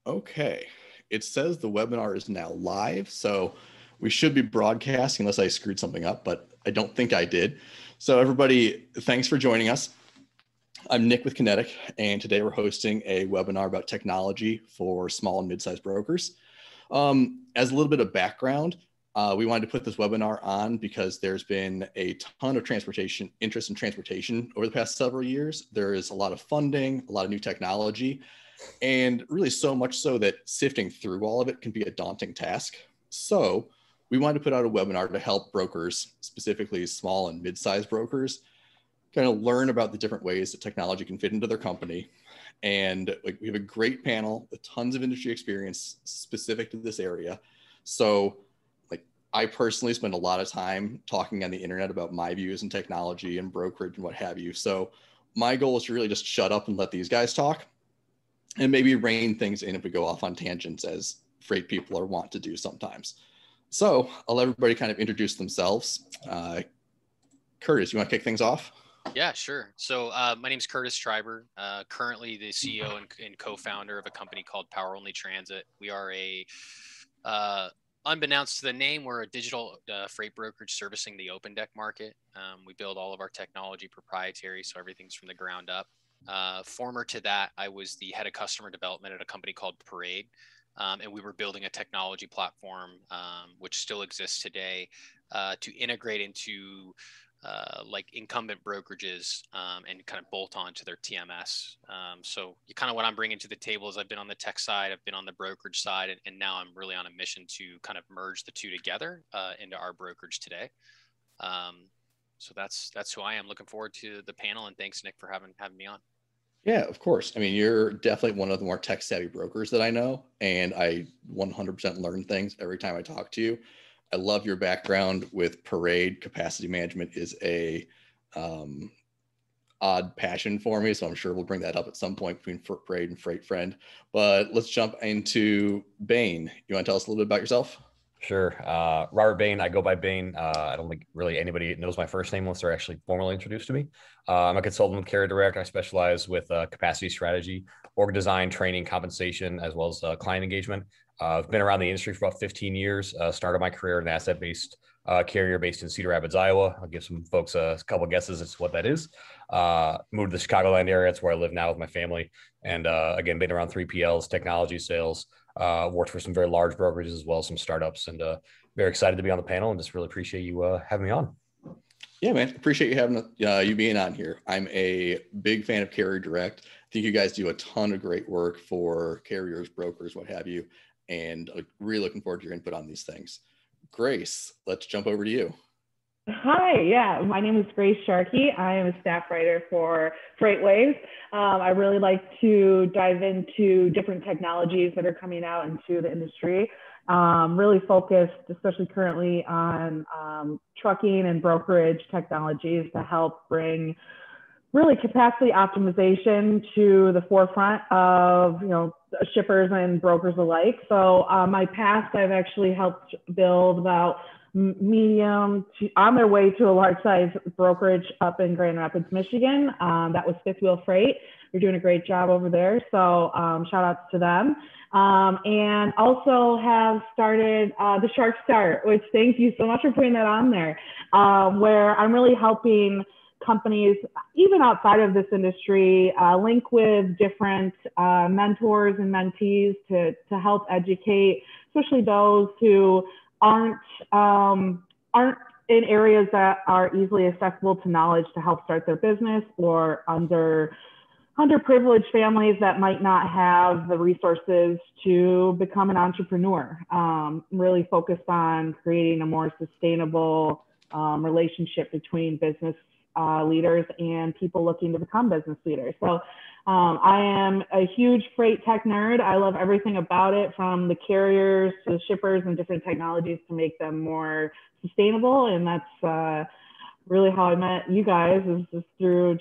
Okay. It says the webinar is now live, so we should be broadcasting unless I screwed something up, but I don't think I did. So everybody, thanks for joining us. I'm Nick with Kinetic, and today we're hosting a webinar about technology for small and mid-sized brokers. As a little bit of background, we wanted to put this webinar on because there's been a ton of interest in transportation over the past several years. There is a lot of funding, a lot of new technology, and really so much so that sifting through all of it can be a daunting task. So we wanted to put out a webinar to help brokers, specifically small and mid-sized brokers, kind of learn about the different ways that technology can fit into their company. And we have a great panel with tons of industry experience specific to this area. So I personally spend a lot of time talking on the internet about my views in technology and brokerage and what have you. So my goal is to really just shut up and let these guys talk and maybe rein things in if we go off on tangents, as freight people are wont to do sometimes. So I'll let everybody kind of introduce themselves. Kurtis, you want to kick things off? Yeah, sure. So my name is Kurtis Tryber, currently the CEO and co-founder of a company called Power Only Transit. We are unbeknownst to the name, we're a digital freight brokerage servicing the open deck market. We build all of our technology proprietary, so everything's from the ground up. Former to that, I was the head of customer development at a company called Parade, and we were building a technology platform, which still exists today, to integrate into like incumbent brokerages and kind of bolt on to their TMS. So kind of what I'm bringing to the table is I've been on the tech side, I've been on the brokerage side, and now I'm really on a mission to kind of merge the two together into our brokerage today. So that's who I am. Looking forward to the panel, and thanks, Nick, for having me on. Yeah, of course. I mean, you're definitely one of the more tech savvy brokers that I know, and I 100% learn things every time I talk to you. I love your background with Parade. Capacity management is a odd passion for me, so I'm sure we'll bring that up at some point between Parade and Freight Friend. But let's jump into Bain. You want to tell us a little bit about yourself? Sure. Robert Bain. I go by Bain. I don't think really anybody knows my first name unless they're actually formally introduced to me. I'm a consultant with CarrierDirect. I specialize with capacity strategy, org design, training, compensation, as well as client engagement. I've been around the industry for about 15 years. Started my career in an asset-based carrier based in Cedar Rapids, Iowa. I'll give some folks a couple of guesses as to what that is. Moved to the Chicagoland area. That's where I live now with my family. And again, been around 3PLs, technology sales, worked for some very large brokerages as well as some startups, and very excited to be on the panel and just really appreciate you having me on. Yeah, man. Appreciate you having you being on here. I'm a big fan of CarrierDirect. I think you guys do a ton of great work for carriers, brokers, what have you, and really looking forward to your input on these things. Grace, let's jump over to you. Hi, yeah, my name is Grace Sharkey. I am a staff writer for Freightwaves. I really like to dive into different technologies that are coming out into the industry. Really focused, especially currently, on trucking and brokerage technologies to help bring really capacity optimization to the forefront of shippers and brokers alike. So my past, I've actually helped build about medium to on their way to a large size brokerage up in Grand Rapids, Michigan. That was Fifth Wheel Freight. They're doing a great job over there. So shout outs to them. And also have started the Shark Start, which thank you so much for putting that on there, where I'm really helping companies, even outside of this industry, link with different mentors and mentees to help educate, especially those who aren't in areas that are easily accessible to knowledge to help start their business, or underprivileged families that might not have the resources to become an entrepreneur. Really focused on creating a more sustainable relationship between business leaders and people looking to become business leaders. So I am a huge freight tech nerd. I love everything about it, from the carriers to the shippers and different technologies to make them more sustainable. And that's really how I met you guys, is just through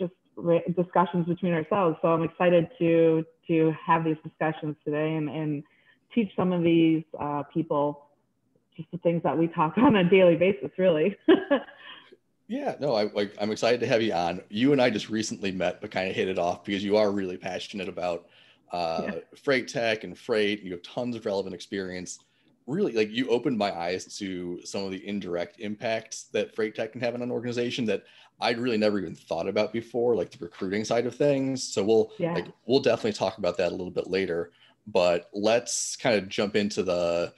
discussions between ourselves. So I'm excited to have these discussions today and teach some of these people just the things that we talk on a daily basis, really. Yeah, no, I'm excited to have you on. You and I just recently met, but kind of hit it off because you are really passionate about freight tech and freight. You have tons of relevant experience. Really, like, you opened my eyes to some of the indirect impacts that freight tech can have on an organization that I'd really never even thought about before, like the recruiting side of things. So we'll definitely talk about that a little bit later. But let's kind of jump into the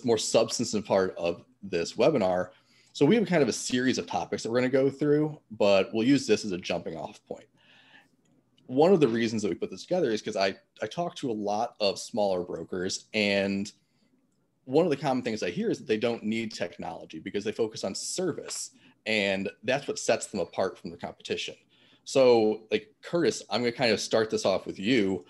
more substantive part of this webinar. So we have kind of a series of topics that we're going to go through, but we'll use this as a jumping off point. One of the reasons that we put this together is because I talk to a lot of smaller brokers, and one of the common things I hear is that they don't need technology because they focus on service, and that's what sets them apart from the competition. So, like, Kurtis, I'm going to kind of start this off with you,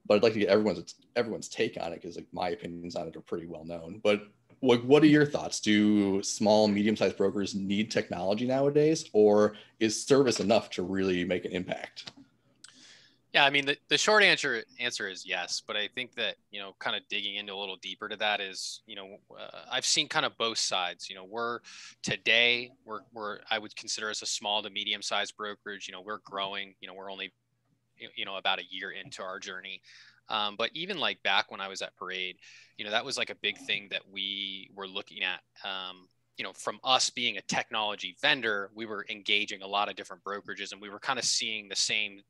but I'd like to get everyone's take on it, because, like, my opinions on it are pretty well known. But what are your thoughts? Do small, medium-sized brokers need technology nowadays, or is service enough to really make an impact? Yeah, I mean, the short answer is yes, but I think that, kind of digging into a little deeper to that is, I've seen kind of both sides. We're I would consider us a small to medium sized brokerage. We're growing. We're only about a year into our journey. But even like back when I was at Parade, that was like a big thing that we were looking at. From us being a technology vendor, we were engaging a lot of different brokerages, and we were kind of seeing the same,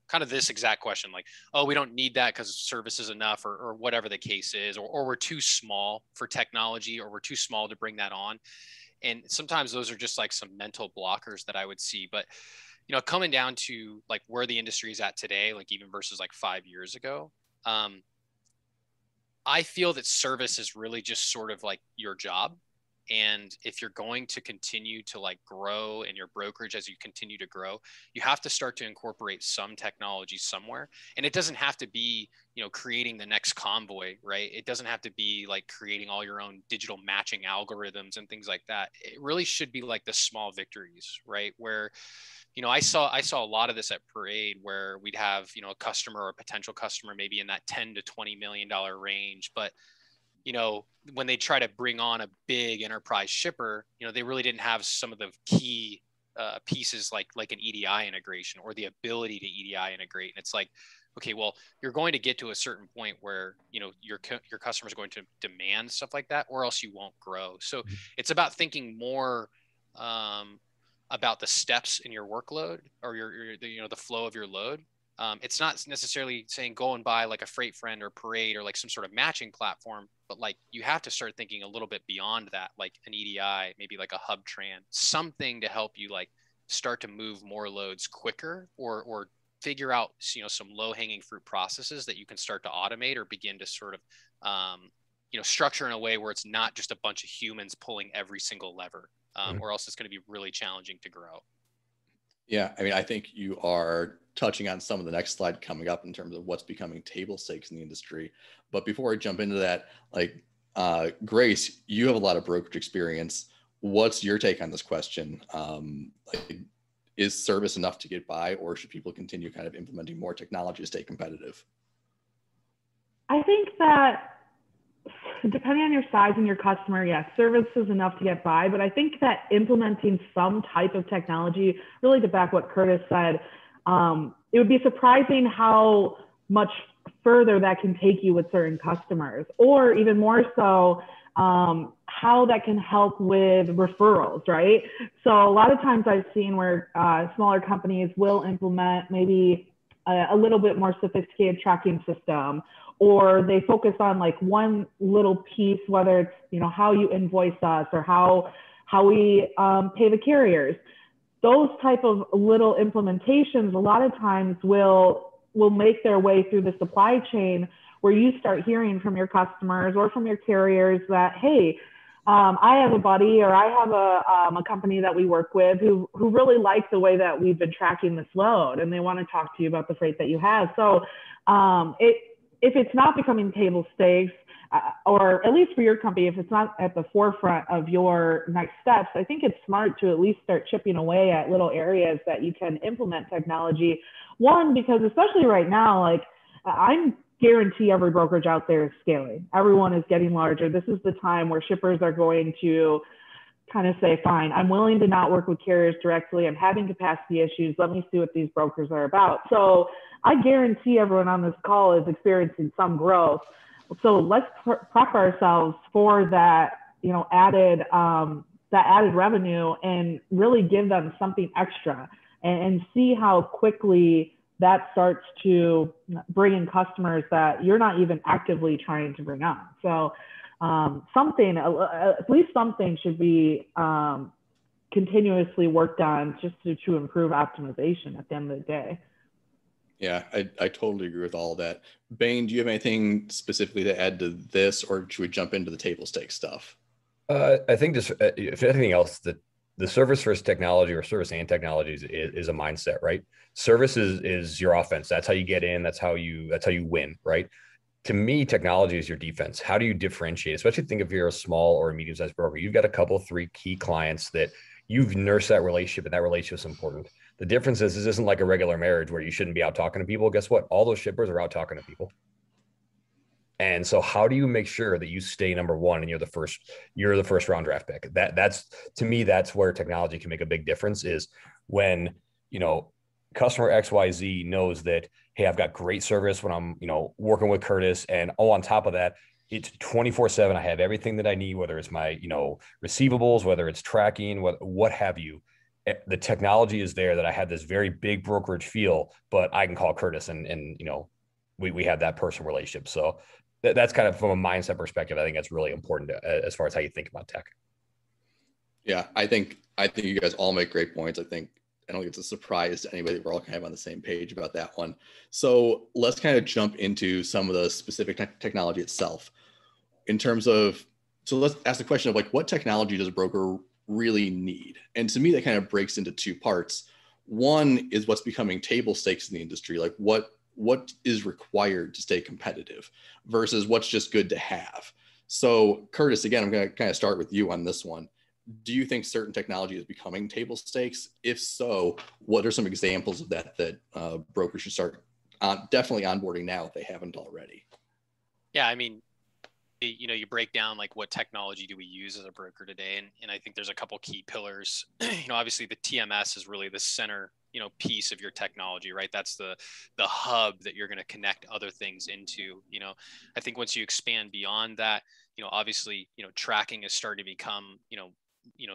kind of this exact question, like, oh, we don't need that because service is enough, or whatever the case is, or we're too small for technology, or we're too small to bring that on. And sometimes those are just like some mental blockers that I would see. But, coming down to like where the industry is at today, like even versus like 5 years ago, I feel that service is really just sort of like your job. And if you're going to continue to like grow in your brokerage as you continue to grow, you have to start to incorporate some technology somewhere. And it doesn't have to be, creating the next Convoy, right? It doesn't have to be like creating all your own digital matching algorithms and things like that. It really should be like the small victories, right? Where, I saw a lot of this at Parade, where we'd have, a customer or a potential customer maybe in that $10 to $20 million range, but when they try to bring on a big enterprise shipper, they really didn't have some of the key pieces like an EDI integration, or the ability to EDI integrate. And it's like, okay, well, you're going to get to a certain point where, your customer is going to demand stuff like that, or else you won't grow. So it's about thinking more about the steps in your workload, or the flow of your load. It's not necessarily saying go and buy like a Freight Friend or Parade or like some sort of matching platform, but like you have to start thinking a little bit beyond that, like an EDI, maybe like a HubTran, something to help you like start to move more loads quicker, or figure out, some low hanging fruit processes that you can start to automate, or begin to sort of, structure in a way where it's not just a bunch of humans pulling every single lever, or else it's going to be really challenging to grow. Yeah, I mean, I think you are touching on some of the next slide coming up in terms of what's becoming table stakes in the industry. But before I jump into that, like, Grace, you have a lot of brokerage experience. What's your take on this question? Like, is service enough to get by, or should people continue kind of implementing more technology to stay competitive? I think that depending on your size and your customer, yes, service is enough to get by. But I think that implementing some type of technology, really to back what Kurtis said, it would be surprising how much further that can take you with certain customers, or even more so, how that can help with referrals, right? So a lot of times I've seen where smaller companies will implement maybe a little bit more sophisticated tracking system, or they focus on like one little piece, whether it's, how you invoice us, or how we pay the carriers. Those type of little implementations a lot of times will make their way through the supply chain, where you start hearing from your customers or from your carriers that, hey, I have a buddy, or I have a company that we work with who really likes the way that we've been tracking this load, and they want to talk to you about the freight that you have. So if it's not becoming table stakes, or at least for your company, if it's not at the forefront of your next steps, I think it's smart to at least start chipping away at little areas that you can implement technology. One, because especially right now, like, I'm guarantee every brokerage out there is scaling. Everyone is getting larger. This is the time where shippers are going to kind of say, fine, I'm willing to not work with carriers directly. I'm having capacity issues. Let me see what these brokers are about. So I guarantee everyone on this call is experiencing some growth. So let's prep ourselves for that, added revenue, and really give them something extra, and see how quickly that starts to bring in customers that you're not even actively trying to bring on. So at least something should be continuously worked on, just to improve optimization at the end of the day. Yeah, I totally agree with all that. Bain, do you have anything specifically to add to this, or should we jump into the table stakes stuff? I think just if anything else, that the service versus technology, or service and technologies, is a mindset, right? Service is your offense. That's how you get in. That's how you win, right? To me, technology is your defense. How do you differentiate? Especially think if you're a small or a medium-sized broker, you've got a couple, 3 key clients that you've nursed that relationship, and that relationship is important. The difference is, this isn't like a regular marriage where you shouldn't be out talking to people. Guess what? All those shippers are out talking to people. And so how do you make sure that you stay number one and you're the first round draft pick? That's to me, that's where technology can make a big difference, is when, customer XYZ knows that, hey, I've got great service when I'm, working with Kurtis, and on top of that, it's 24/7. I have everything that I need, whether it's my, receivables, whether it's tracking, what have you. The technology is there, that I have this very big brokerage feel, but I can call Kurtis and we have that personal relationship. So that's kind of, from a mindset perspective, I think that's really important as far as how you think about tech. Yeah, I think you guys all make great points. I don't think it's a surprise to anybody. We're all kind of on the same page about that one. So let's kind of jump into some of the specific technology itself. So let's ask the question of, like, what technology does a broker really need? And to me, that kind of breaks into 2 parts. One is what's becoming table stakes in the industry, like what is required to stay competitive versus what's just good to have. So Kurtis, again, I'm going to kind of start with you on this one. Do you think certain technology is becoming table stakes? If so, what are some examples of that brokers should start definitely onboarding now if they haven't already? Yeah, I mean, you break down, like, what technology do we use as a broker today, and I think there's a couple key pillars. Obviously the TMS is really the center piece of your technology, right? That's the hub that you're going to connect other things into. I think once you expand beyond that, obviously tracking is starting to become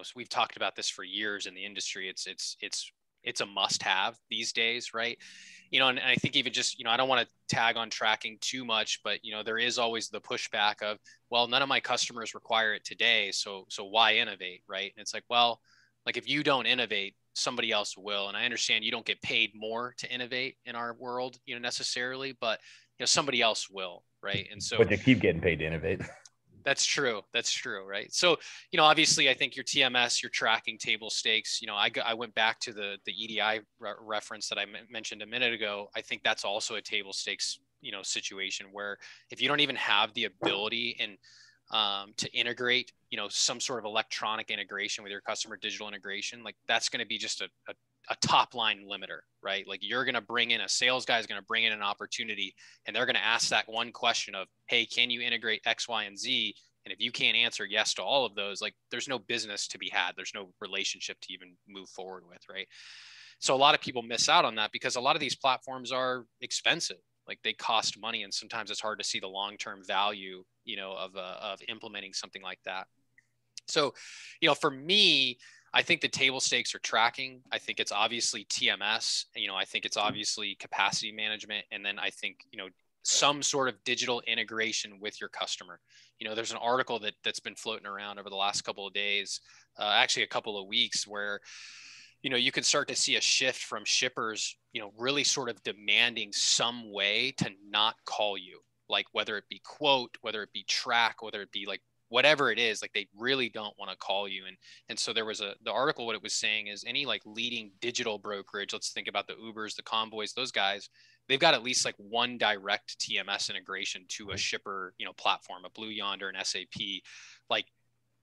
so we've talked about this for years in the industry. It's a must have these days, right? And I think even just, I don't want to tag on tracking too much, but there is always the pushback of, well, none of my customers require it today, so why innovate, right? And it's like, well, like, if you don't innovate, somebody else will. And I understand you don't get paid more to innovate in our world, necessarily, but somebody else will, right? And so, but they keep getting paid to innovate. That's true, right? So, obviously, I think your TMS, your tracking table stakes, I went back to the EDI reference that I mentioned a minute ago. I think that's also a table stakes, situation where if you don't even have the ability and to integrate, some sort of electronic integration with your customer, digital integration, like, that's going to be just a top line limiter, right? Like, you're going to bring in a sales guy is going to bring in an opportunity, and they're going to ask that one question of, hey, can you integrate X, Y, and Z? And if you can't answer yes to all of those, like, there's no business to be had. There's no relationship to even move forward with, right? So a lot of people miss out on that because a lot of these platforms are expensive. Like, they cost money, and sometimes it's hard to see the long-term value, of implementing something like that. So, for me, I think the table stakes are tracking. I think it's obviously TMS. I think it's obviously capacity management. And then I think, some sort of digital integration with your customer. There's an article that's been floating around over the last couple of days, actually a couple of weeks, where, you can start to see a shift from shippers, really sort of demanding some way to not call you, like, whether it be quote, whether it be track, whether it be like, whatever it is, like, they really don't want to call you. And so there was the article, what it was saying is, any like leading digital brokerage, let's think about the Ubers, the Convoys, those guys, they've got at least like one direct TMS integration to a shipper, platform, a Blue Yonder, an SAP. Like,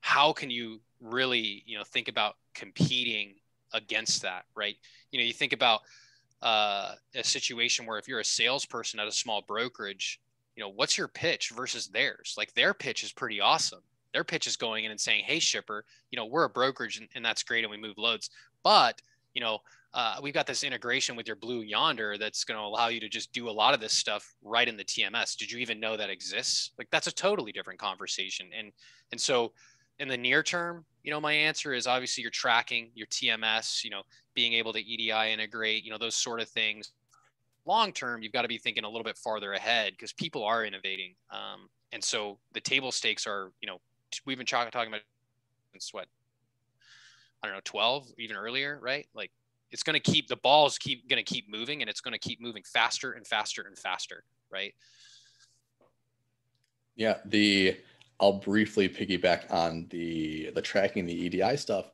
how can you really, think about competing against that, right? You think about a situation where if you're a salesperson at a small brokerage, what's your pitch versus theirs? Like, their pitch is pretty awesome. Their pitch is going in and saying, hey, shipper, we're a brokerage and that's great. And we move loads, but we've got this integration with your Blue Yonder that's going to allow you to just do a lot of this stuff right in the TMS. Did you even know that exists? Like, that's a totally different conversation. And so in the near term, my answer is obviously your tracking, your TMS, being able to EDI integrate, those sort of things. Long term, you've got to be thinking a little bit farther ahead because people are innovating. And so the table stakes are, we've been talking about since what, I don't know, 12, even earlier, right? Like, it's going to keep, the ball's going to keep moving, and it's going to keep moving faster and faster and faster, right? Yeah, I'll briefly piggyback on the tracking, the EDI stuff.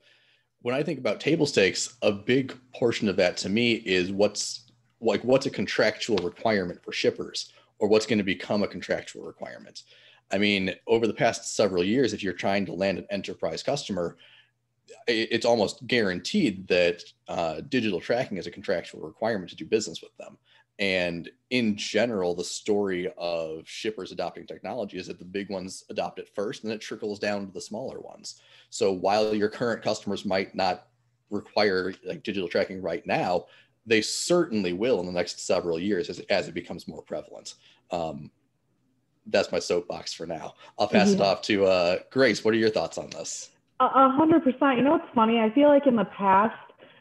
When I think about table stakes, a big portion of that to me is what's a contractual requirement for shippers, or what's going to become a contractual requirement. I mean, over the past several years, if you're trying to land an enterprise customer, it's almost guaranteed that digital tracking is a contractual requirement to do business with them. And in general, the story of shippers adopting technology is that the big ones adopt it first, and it trickles down to the smaller ones. So while your current customers might not require like digital tracking right now, they certainly will in the next several years as it becomes more prevalent. That's my soapbox for now. I'll pass it off to Grace. What are your thoughts on this? 100%. You know what's funny? I feel like in the past,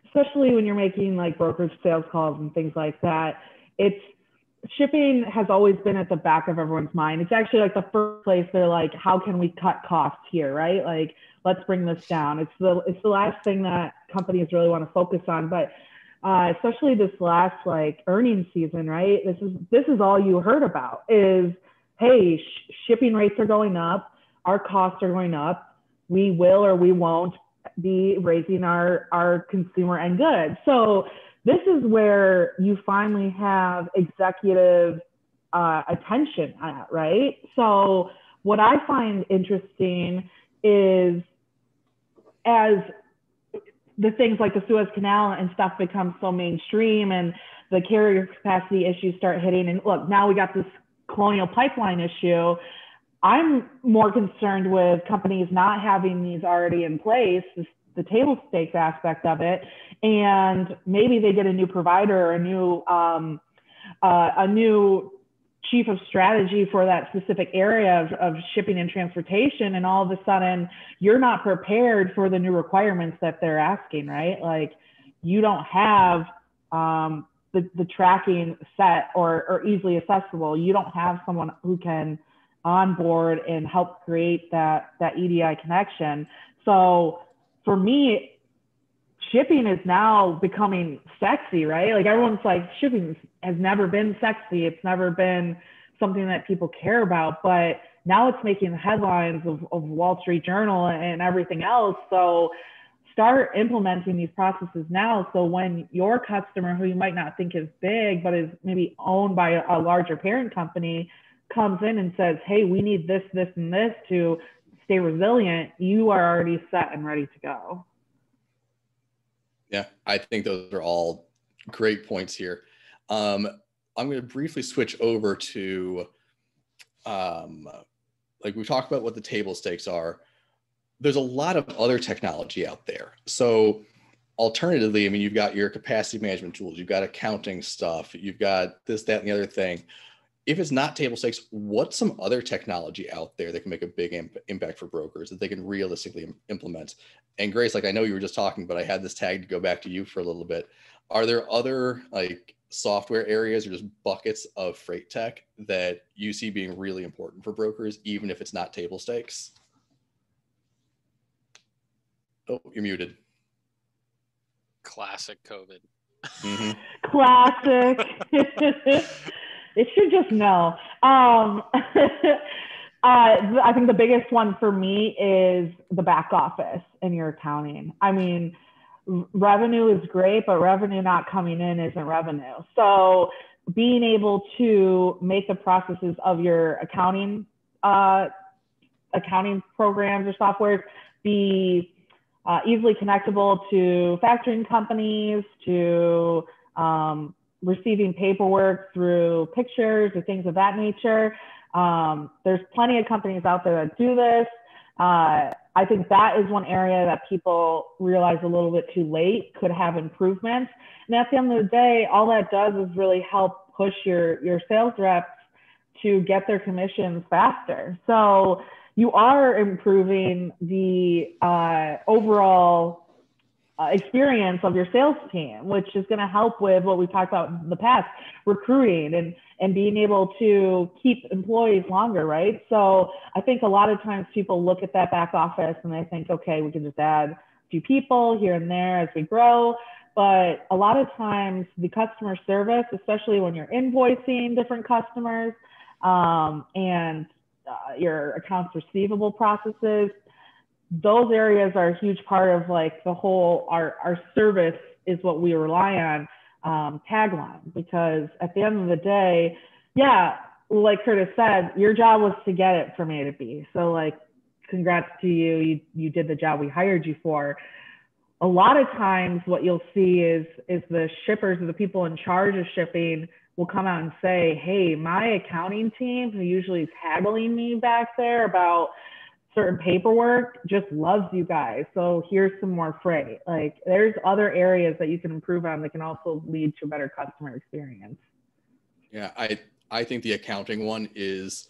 especially when you're making like brokerage sales calls and things like that, shipping has always been at the back of everyone's mind. It's actually like the first place they're like, how can we cut costs here, right? Like, let's bring this down. It's the last thing that companies really want to focus on. But especially this last like earnings season, right? This is all you heard about is, hey, shipping rates are going up, our costs are going up. We will or we won't be raising our consumer end goods. So this is where you finally have executive attention at, right? So what I find interesting is as the things like the Suez Canal and stuff become so mainstream and the carrier capacity issues start hitting, and look, now we got this Colonial Pipeline issue. I'm more concerned with companies not having these already in place, the table stakes aspect of it, and maybe they get a new provider or a new chief of strategy for that specific area of shipping and transportation, and all of a sudden you're not prepared for the new requirements that they're asking, right? Like, you don't have the tracking set or easily accessible. You don't have someone who can onboard and help create that EDI connection. So for me, shipping is now becoming sexy, right? Like, everyone's like, shipping has never been sexy. It's never been something that people care about, but now it's making the headlines of Wall Street Journal and everything else. So start implementing these processes now. So when your customer, who you might not think is big, but is maybe owned by a larger parent company, comes in and says, hey, we need this, this, and this to stay resilient, you are already set and ready to go. Yeah, I think those are all great points here. I'm going to briefly switch over to, like, we talked about what the table stakes are. There's a lot of other technology out there. So alternatively, I mean, you've got your capacity management tools, you've got accounting stuff, you've got this, that, and the other thing. If it's not table stakes, what's some other technology out there that can make a big impact for brokers that they can realistically implement? And Grace, like, I know you were just talking, but I had this tag to go back to you for a little bit. Are there other like software areas or just buckets of freight tech that you see being really important for brokers, even if it's not table stakes? Oh, you're muted. Classic COVID. Mm-hmm. Classic. It should just know. I think the biggest one for me is the back office in your accounting. I mean, revenue is great, but revenue not coming in isn't revenue. So being able to make the processes of your accounting programs or softwares be easily connectable to factoring companies, to receiving paperwork through pictures or things of that nature. There's plenty of companies out there that do this. I think that is one area that people realize a little bit too late could have improvements. And at the end of the day, all that does is really help push your sales reps to get their commissions faster. So you are improving the overall experience of your sales team, which is going to help with what we talked about in the past, recruiting and being able to keep employees longer, right? So I think a lot of times people look at that back office and they think, okay, we can just add a few people here and there as we grow. But a lot of times the customer service, especially when you're invoicing different customers and your accounts receivable processes, those areas are a huge part of like the whole, our service is what we rely on tagline, because at the end of the day, yeah, like Kurtis said, your job was to get it from A to B. So like, congrats to you. You did the job we hired you for. A lot of times what you'll see is the shippers or the people in charge of shipping will come out and say, hey, my accounting team, who usually is haggling me back there about certain paperwork, just loves you guys. So here's some more freight. Like there's other areas that you can improve on that can also lead to a better customer experience. Yeah, I think the accounting one is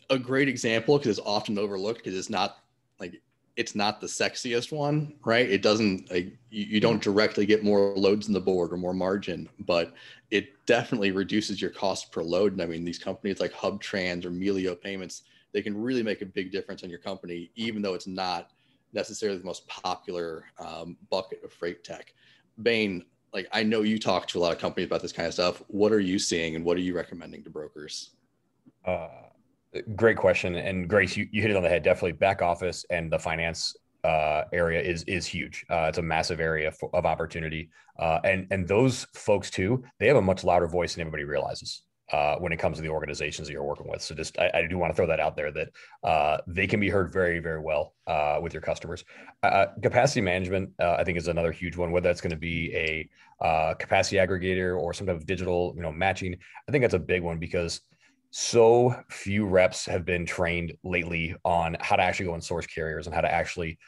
a great example because it's often overlooked because it's not the sexiest one, right? It doesn't like you don't directly get more loads in the board or more margin, but it definitely reduces your cost per load. And I mean, these companies like HubTrans or Melio Payments, they can really make a big difference on your company, even though it's not necessarily the most popular bucket of freight tech. Bain, like I know you talk to a lot of companies about this kind of stuff. What are you seeing and what are you recommending to brokers? Great question. And Grace, you hit it on the head. Definitely back office and the finance area is huge. It's a massive area of opportunity. And those folks too, they have a much louder voice than everybody realizes when it comes to the organizations that you're working with. So just, I do want to throw that out there that they can be heard very, very well with your customers. Capacity management, I think is another huge one, whether that's going to be a capacity aggregator or some type of digital, matching. I think that's a big one because so few reps have been trained lately on how to actually go and source carriers and how to actually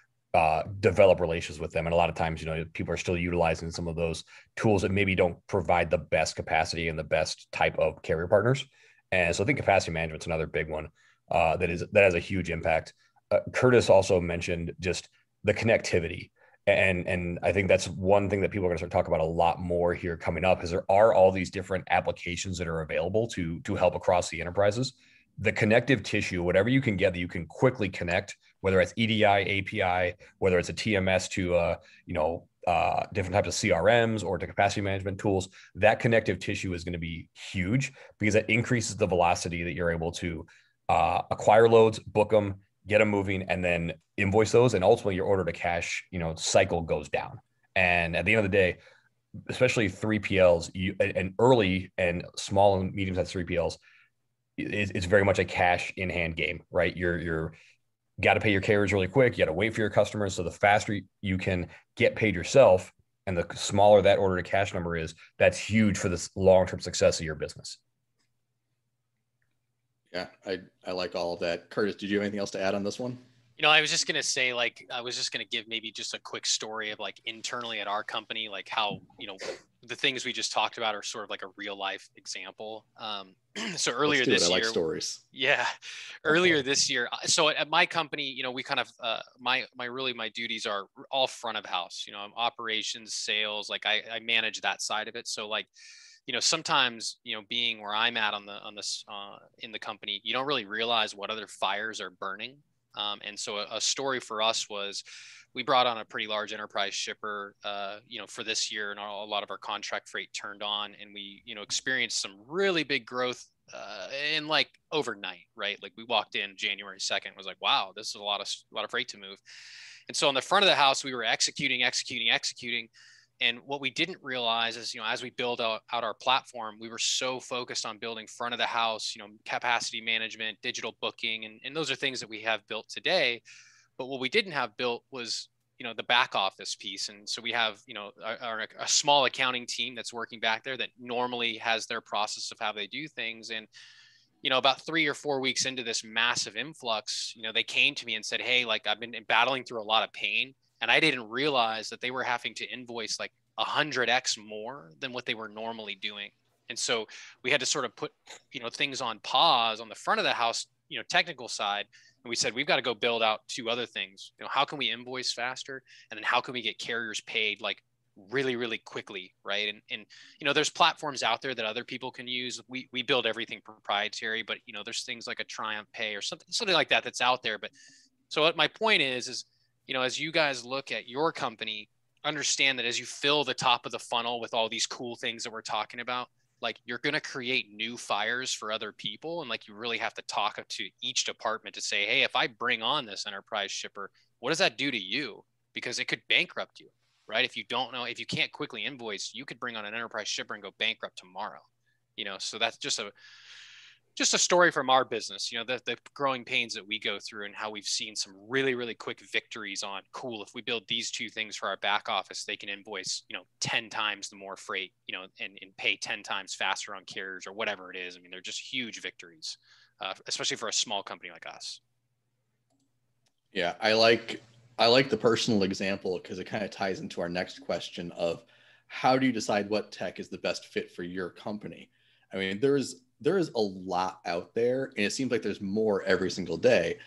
develop relations with them. And a lot of times, people are still utilizing some of those tools that maybe don't provide the best capacity and the best type of carrier partners. And so I think capacity management is another big one that has a huge impact. Kurtis also mentioned just the connectivity. And I think that's one thing that people are going to start talking about a lot more here coming up, is there are all these different applications that are available to help across the enterprises. The connective tissue, whatever you can get that you can quickly connect, whether it's EDI, API, whether it's a TMS to different types of CRMs or to capacity management tools, that connective tissue is going to be huge because it increases the velocity that you're able to acquire loads, book them, get them moving, and then invoice those. And ultimately your order to cash, cycle goes down. And at the end of the day, especially 3PLs, and early and small and medium-sized 3PLs, it's very much a cash in hand game, right? You're got to pay your carriers really quick. You got to wait for your customers. So the faster you can get paid yourself and the smaller that order to cash number is, that's huge for this long-term success of your business. Yeah, I like all of that. Kurtis, did you have anything else to add on this one? I was just going to say, I was just going to give maybe just a quick story of internally at our company, how, the things we just talked about are sort of like a real life example. So earlier this year, I like stories. Yeah. Earlier this year. So at my company, we kind of, my duties are all front of house, I'm operations, sales, I manage that side of it. So sometimes, being where I'm at in the company, you don't really realize what other fires are burning. And so a story for us was we brought on a pretty large enterprise shipper, for this year, and a lot of our contract freight turned on, and we, experienced some really big growth in overnight, right? We walked in January 2nd, was like, wow, this is a lot of freight to move. And so on the front of the house, we were executing. And what we didn't realize is, as we build out our platform, we were so focused on building front of the house, capacity management, digital booking, and those are things that we have built today. But what we didn't have built was, the back office piece. And so we have, a small accounting team that's working back there that normally has their process of how they do things. And, about 3 or 4 weeks into this massive influx, they came to me and said, hey, like I've been battling through a lot of pain, and I didn't realize that they were having to invoice like 100x more than what they were normally doing. And so we had to sort of put, things on pause on the front of the house, technical side. And we said, we've got to go build out 2 other things. How can we invoice faster? And then how can we get carriers paid like really, really quickly, right? And there's platforms out there that other people can use. We build everything proprietary, but there's things like a Triumph Pay or something like that that's out there. But so what my point is, as you guys look at your company, understand that as you fill the top of the funnel with all these cool things that we're talking about, like you're going to create new fires for other people. And like, you really have to talk to each department to say, hey, if I bring on this enterprise shipper, what does that do to you? Because it could bankrupt you, right? If you can't quickly invoice, you could bring on an enterprise shipper and go bankrupt tomorrow, so that's just a story from our business, the growing pains that we go through and how we've seen some really, really quick victories on cool. If we build these 2 things for our back office, they can invoice, 10 times the more freight, and pay 10 times faster on carriers or whatever it is. I mean, they're just huge victories, especially for a small company like us. Yeah. I like the personal example because it kind of ties into our next question of how do you decide what tech is the best fit for your company? I mean, there is a lot out there, and it seems like there's more every single day.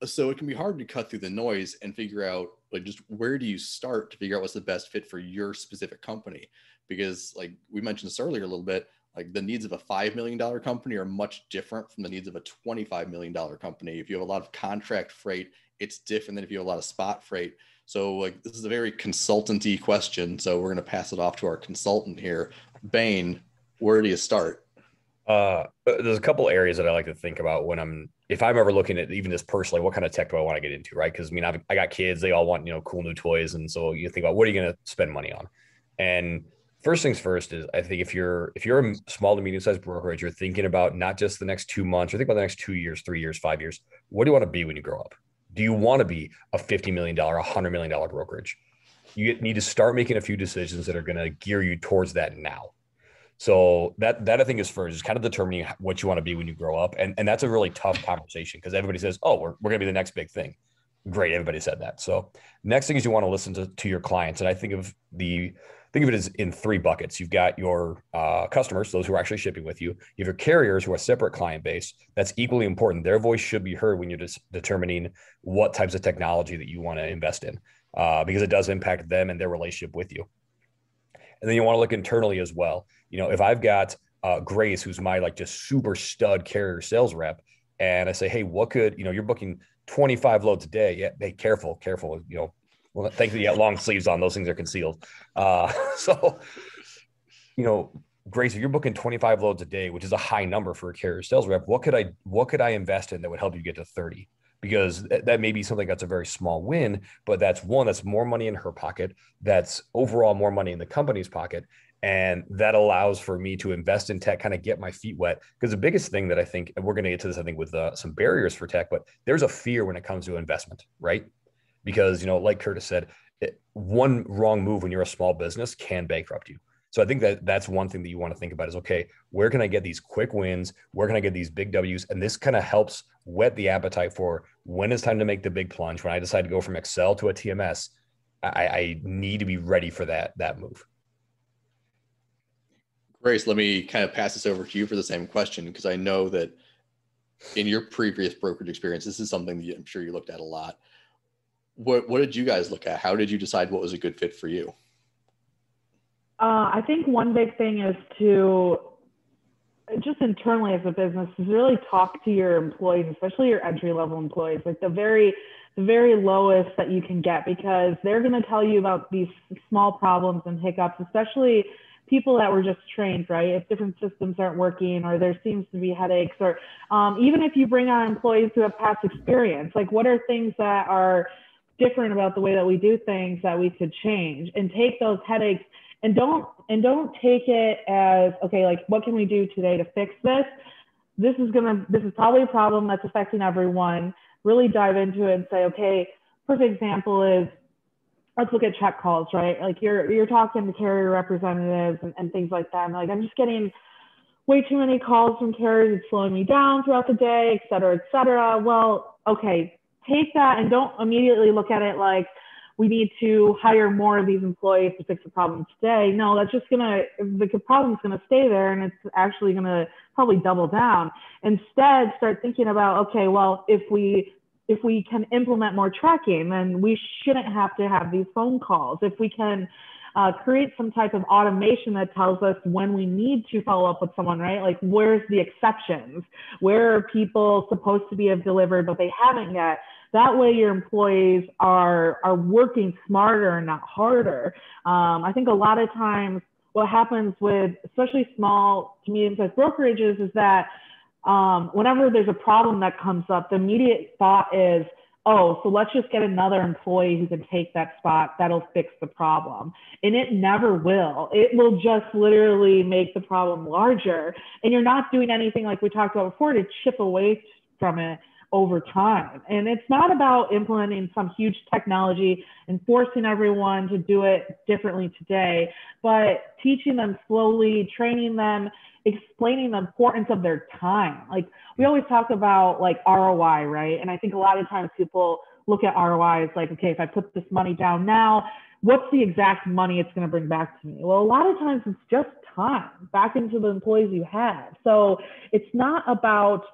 So it can be hard to cut through the noise and figure out like just where do you start to figure out what's the best fit for your specific company? Because like we mentioned this earlier a little bit, like the needs of a $5 million company are much different from the needs of a $25 million company. If you have a lot of contract freight, it's different than if you have a lot of spot freight. So like this is a very consultant-y question. So we're going to pass it off to our consultant here. Bain, where do you start? There's a couple areas that I like to think about if I'm ever looking at even just personally, what kind of tech do I want to get into, right? Because I mean, I got kids, they all want, cool new toys. And so you think about what are you going to spend money on? And first things first is I think if you're a small to medium-sized brokerage, you're thinking about not just the next 2 months, you're thinking about the next 2 years, 3 years, 5 years. What do you want to be when you grow up? Do you want to be a $50 million, $100 million brokerage? You need to start making a few decisions that are going to gear you towards that now. So that I think is first, is kind of determining what you want to be when you grow up. And that's a really tough conversation because everybody says, oh, we're going to be the next big thing. Great. Everybody said that. So next thing is you want to listen to your clients. And I think of it as in 3 buckets. You've got your customers, those who are actually shipping with you. You have your carriers who are a separate client base. That's equally important. Their voice should be heard when you're just determining what types of technology that you want to invest in because it does impact them and their relationship with you. And then you want to look internally as well. If I've got Grace, who's my like just super stud carrier sales rep, and I say, hey, what could, you're booking 25 loads a day. Yeah, hey, careful. Well, thankfully you got long sleeves on. Those things are concealed. So, Grace, if you're booking 25 loads a day, which is a high number for a carrier sales rep, what could I invest in that would help you get to 30? Because that may be something that's a very small win, but that's more money in her pocket. That's overall more money in the company's pocket. And that allows for me to invest in tech, kind of get my feet wet. Because the biggest thing that I think, and we're going to get to this, I think, with some barriers for tech, but there's a fear when it comes to investment, right? Because, like Kurtis said, one wrong move when you're a small business can bankrupt you. So I think that's one thing that you want to think about is, okay, where can I get these quick wins? Where can I get these big W's? And this kind of helps whet the appetite for when it's time to make the big plunge. When I decide to go from Excel to a TMS, I need to be ready for that move. Grace, let me kind of pass this over to you for the same question, because I know that in your previous brokerage experience, this is something that I'm sure you looked at a lot. What did you guys look at? How did you decide what was a good fit for you? I think one big thing is to just internally as a business is really talk to your employees, especially your entry-level employees, like the very lowest that you can get, because they're going to tell you about these small problems and hiccups, especially people that were just trained, right? If different systems aren't working or there seems to be headaches, or even if you bring on employees who have past experience, like what are things that are different about the way that we do things that we could change, and take those headaches and don't take it as, okay, like what can we do today to fix this? This is probably a problem that's affecting everyone. Really dive into it and say, okay, perfect example is, let's look at check calls, right? Like you're talking to carrier representatives and things like that. And like, I'm just getting way too many calls from carriers. It's slowing me down throughout the day, et cetera, et cetera. Well, okay, take that and don't immediately look at it like we need to hire more of these employees to fix the problem today. No, that's just the problem's gonna stay there, and it's actually gonna probably double down. Instead, start thinking about, okay, well, if we can implement more tracking, then we shouldn't have to have these phone calls. If we can create some type of automation that tells us when we need to follow up with someone, right? Like, where's the exceptions? Where are people supposed to be have delivered, but they haven't yet? That way your employees are working smarter and not harder. I think a lot of times what happens with especially small to medium-sized brokerages is that whenever there's a problem that comes up, the immediate thought is, oh, so let's just get another employee who can take that spot. That'll fix the problem. And it never will. It will just literally make the problem larger. And you're not doing anything like we talked about before to chip away from it over time. And it's not about implementing some huge technology and forcing everyone to do it differently today, but teaching them slowly, training them, explaining the importance of their time. Like, we always talk about like ROI, right? And I think a lot of times people look at ROI as like, okay, if I put this money down now, what's the exact money it's going to bring back to me? Well, a lot of times it's just time back into the employees you have. So it's not about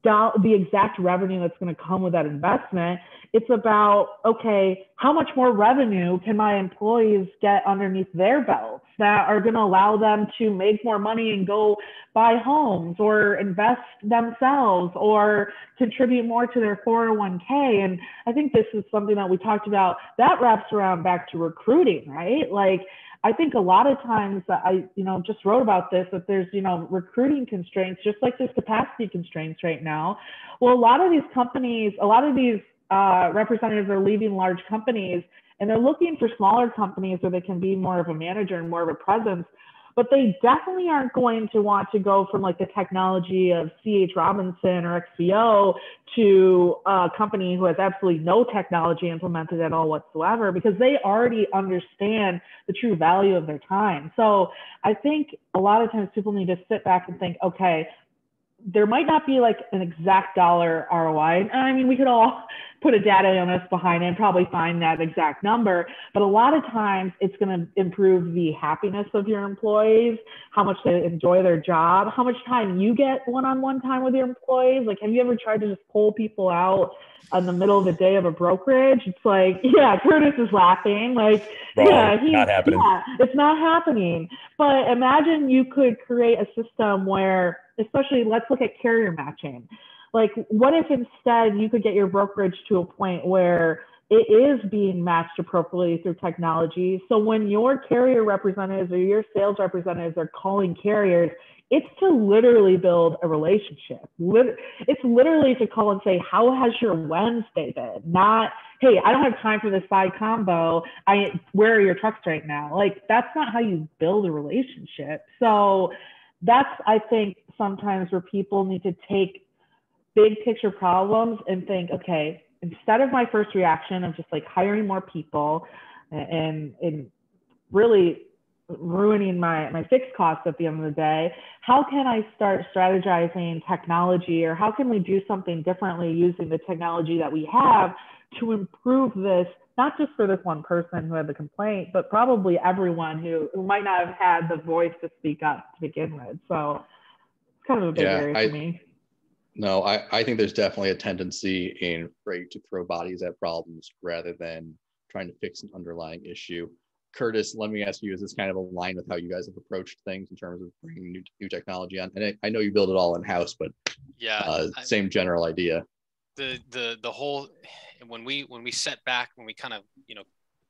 the exact revenue that's going to come with that investment. It's about, okay, how much more revenue can my employees get underneath their belts that are going to allow them to make more money and go buy homes or invest themselves or contribute more to their 401k. And I think this is something that we talked about that wraps around back to recruiting, right? Like, I think a lot of times I, just wrote about this, that there's, recruiting constraints, just like there's capacity constraints right now. Well, a lot of these companies, a lot of these representatives are leaving large companies and they're looking for smaller companies where they can be more of a manager and more of a presence. But they definitely aren't going to want to go from like the technology of C.H. Robinson or XPO to a company who has absolutely no technology implemented at all whatsoever, because they already understand the true value of their time. So I think a lot of times people need to sit back and think, okay, there might not be like an exact dollar ROI. I mean, we could all put a data analyst behind it and probably find that exact number, but a lot of times it's going to improve the happiness of your employees, how much they enjoy their job, how much time you get one-on-one time with your employees. Like, have you ever tried to just pull people out in the middle of the day of a brokerage? It's like, yeah, Kurtis is laughing. Like, Bro, yeah, not happening. Yeah, it's not happening. But imagine you could create a system where, especially, let's look at carrier matching. Like, what if instead you could get your brokerage to a point where it is being matched appropriately through technology? So when your carrier representatives or your sales representatives are calling carriers, it's to literally build a relationship. It's literally to call and say, how has your Wednesday been? Not, hey, I don't have time for this side combo. Where are your trucks right now? Like, that's not how you build a relationship. So that's, I think, sometimes where people need to take big picture problems and think, okay, instead of my first reaction of just like hiring more people and really ruining my fixed costs at the end of the day, how can I start strategizing technology, or how can we do something differently using the technology that we have to improve this, not just for this one person who had the complaint, but probably everyone who might not have had the voice to speak up to begin with. So it's kind of a big area for me. No, I think there's definitely a tendency in freight to throw bodies at problems rather than trying to fix an underlying issue. Kurtis, let me ask you, is this kind of aligned with how you guys have approached things in terms of bringing new technology on? And I know you build it all in-house, but yeah, same general idea. The whole, when we set back, when we kind of,